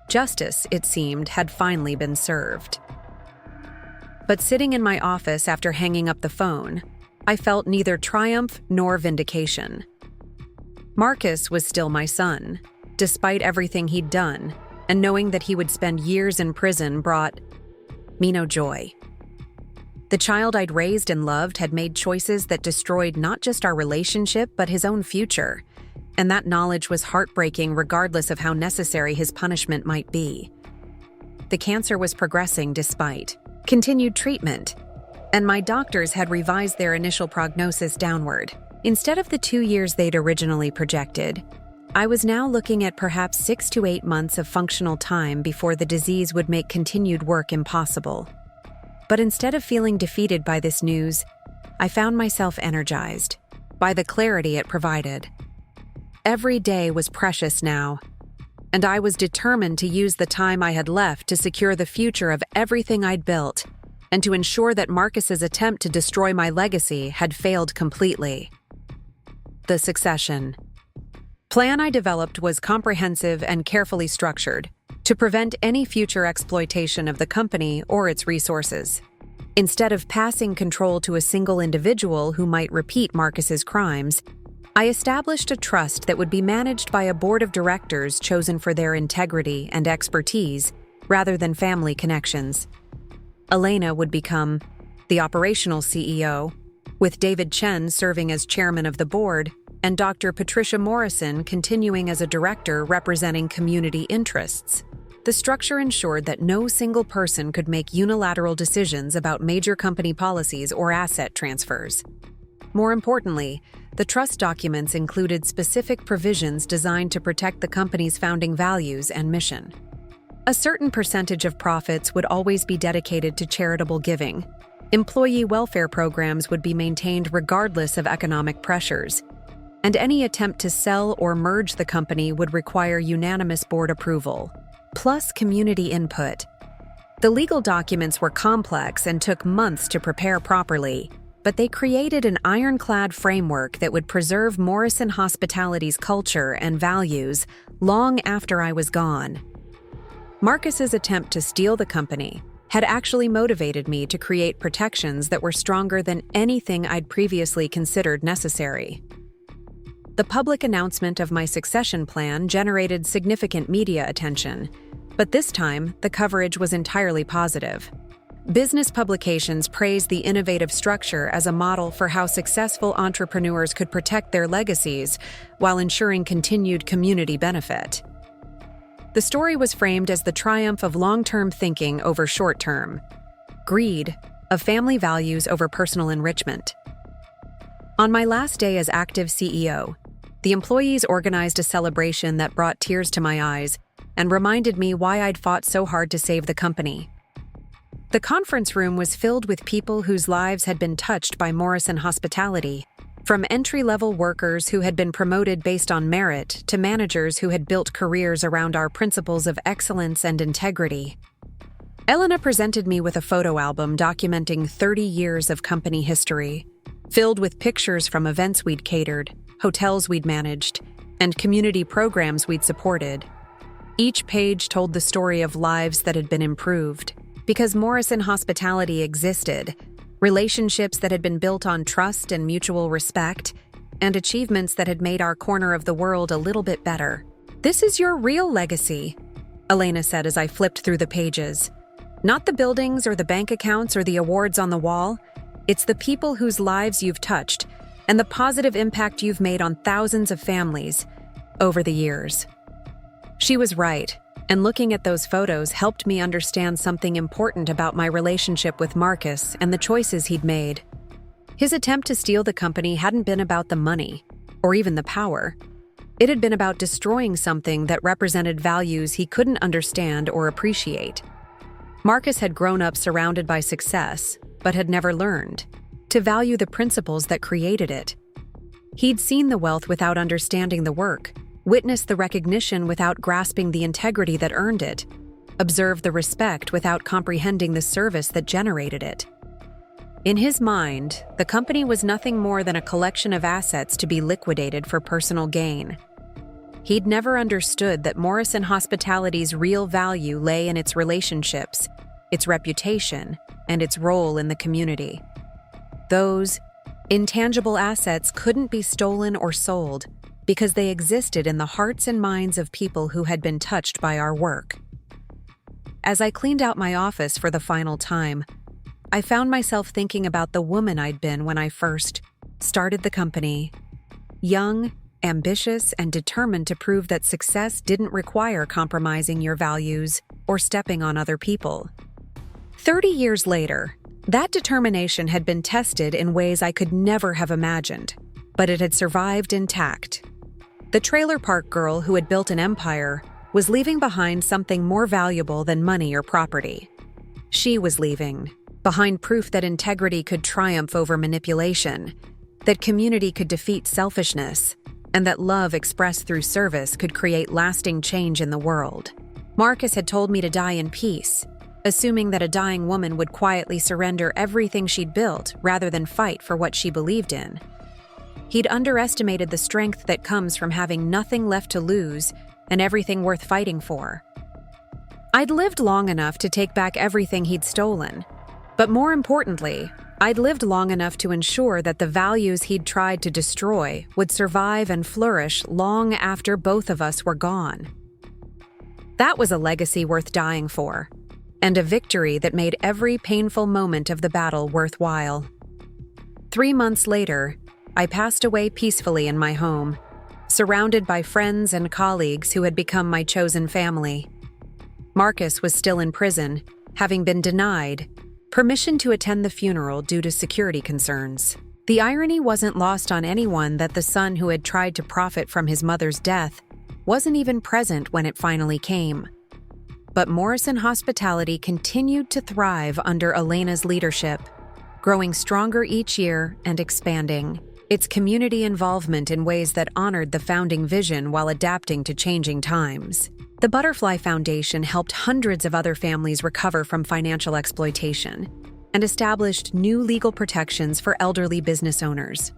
Justice, it seemed, had finally been served. But sitting in my office after hanging up the phone, I felt neither triumph nor vindication. Marcus was still my son, despite everything he'd done, and knowing that he would spend years in prison brought me no joy. The child I'd raised and loved had made choices that destroyed not just our relationship, but his own future, and that knowledge was heartbreaking regardless of how necessary his punishment might be. The cancer was progressing despite continued treatment, and my doctors had revised their initial prognosis downward. Instead of the 2 years they'd originally projected, I was now looking at perhaps 6 to 8 months of functional time before the disease would make continued work impossible. But instead of feeling defeated by this news, I found myself energized by the clarity it provided. Every day was precious now, and I was determined to use the time I had left to secure the future of everything I'd built and to ensure that Marcus's attempt to destroy my legacy had failed completely. The succession plan I developed was comprehensive and carefully structured to prevent any future exploitation of the company or its resources. Instead of passing control to a single individual who might repeat Marcus's crimes, I established a trust that would be managed by a board of directors chosen for their integrity and expertise rather than family connections. Elena would become the operational CEO, with David Chen serving as chairman of the board and Dr. Patricia Morrison continuing as a director representing community interests. The structure ensured that no single person could make unilateral decisions about major company policies or asset transfers. More importantly, the trust documents included specific provisions designed to protect the company's founding values and mission. A certain percentage of profits would always be dedicated to charitable giving. Employee welfare programs would be maintained regardless of economic pressures, and any attempt to sell or merge the company would require unanimous board approval, plus community input. The legal documents were complex and took months to prepare properly, but they created an ironclad framework that would preserve Morrison Hospitality's culture and values long after I was gone. Marcus's attempt to steal the company had actually motivated me to create protections that were stronger than anything I'd previously considered necessary. The public announcement of my succession plan generated significant media attention, but this time the coverage was entirely positive. Business publications praised the innovative structure as a model for how successful entrepreneurs could protect their legacies while ensuring continued community benefit. The story was framed as the triumph of long-term thinking over short-term, greed of family values over personal enrichment. On my last day as active CEO, the employees organized a celebration that brought tears to my eyes and reminded me why I'd fought so hard to save the company. The conference room was filled with people whose lives had been touched by Morrison Hospitality, from entry-level workers who had been promoted based on merit to managers who had built careers around our principles of excellence and integrity. Elena presented me with a photo album documenting 30 years of company history, filled with pictures from events we'd catered, hotels we'd managed, and community programs we'd supported. Each page told the story of lives that had been improved. Because Morrison Hospitality existed, relationships that had been built on trust and mutual respect, and achievements that had made our corner of the world a little bit better. "This is your real legacy," Elena said as I flipped through the pages. "Not the buildings or the bank accounts or the awards on the wall. It's the people whose lives you've touched and the positive impact you've made on thousands of families over the years." She was right, and looking at those photos helped me understand something important about my relationship with Marcus and the choices he'd made. His attempt to steal the company hadn't been about the money, or even the power. It had been about destroying something that represented values he couldn't understand or appreciate. Marcus had grown up surrounded by success, but had never learned to value the principles that created it. He'd seen the wealth without understanding the work, witnessed the recognition without grasping the integrity that earned it, observed the respect without comprehending the service that generated it. In his mind, the company was nothing more than a collection of assets to be liquidated for personal gain. He'd never understood that Morrison Hospitality's real value lay in its relationships, its reputation, and its role in the community. Those intangible assets couldn't be stolen or sold because they existed in the hearts and minds of people who had been touched by our work. As I cleaned out my office for the final time, I found myself thinking about the woman I'd been when I first started the company. Young, ambitious, and determined to prove that success didn't require compromising your values or stepping on other people. 30 years later, that determination had been tested in ways I could never have imagined, but it had survived intact. The trailer park girl who had built an empire was leaving behind something more valuable than money or property. She was leaving behind proof that integrity could triumph over manipulation, that community could defeat selfishness, and that love expressed through service could create lasting change in the world. Marcus had told me to die in peace, assuming that a dying woman would quietly surrender everything she'd built rather than fight for what she believed in. He'd underestimated the strength that comes from having nothing left to lose and everything worth fighting for. I'd lived long enough to take back everything he'd stolen, but more importantly, I'd lived long enough to ensure that the values he'd tried to destroy would survive and flourish long after both of us were gone. That was a legacy worth dying for, and a victory that made every painful moment of the battle worthwhile. 3 months later, I passed away peacefully in my home, surrounded by friends and colleagues who had become my chosen family. Marcus was still in prison, having been denied permission to attend the funeral due to security concerns. The irony wasn't lost on anyone that the son who had tried to profit from his mother's death wasn't even present when it finally came. But Morrison Hospitality continued to thrive under Elena's leadership, growing stronger each year and expanding its community involvement in ways that honored the founding vision while adapting to changing times. The Butterfly Foundation helped hundreds of other families recover from financial exploitation and established new legal protections for elderly business owners.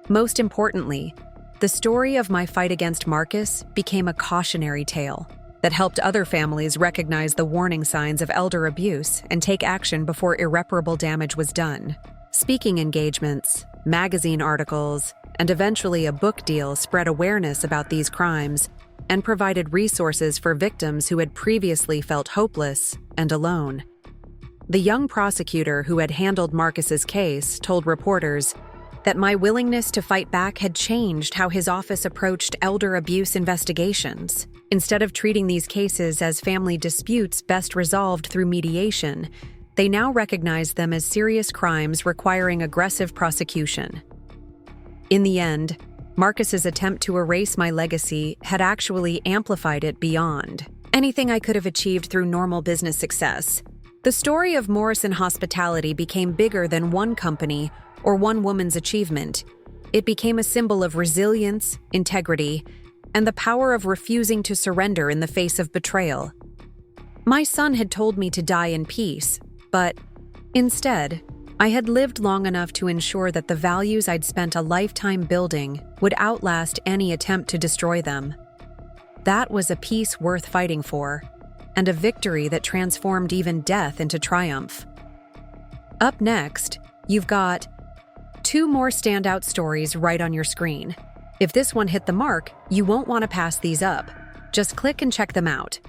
Most importantly, the story of my fight against Marcus became a cautionary tale that helped other families recognize the warning signs of elder abuse and take action before irreparable damage was done. Speaking engagements, magazine articles, and eventually a book deal spread awareness about these crimes and provided resources for victims who had previously felt hopeless and alone. The young prosecutor who had handled Marcus's case told reporters that my willingness to fight back had changed how his office approached elder abuse investigations. Instead of treating these cases as family disputes best resolved through mediation, they now recognized them as serious crimes requiring aggressive prosecution. In the end, Marcus's attempt to erase my legacy had actually amplified it beyond anything I could have achieved through normal business success. The story of Morrison Hospitality became bigger than one company or one woman's achievement. It became a symbol of resilience, integrity, and the power of refusing to surrender in the face of betrayal. My son had told me to die in peace, but instead, I had lived long enough to ensure that the values I'd spent a lifetime building would outlast any attempt to destroy them. That was a peace worth fighting for, and a victory that transformed even death into triumph. Up next, you've got 2 more standout stories right on your screen. If this one hit the mark, you won't want to pass these up. Just click and check them out.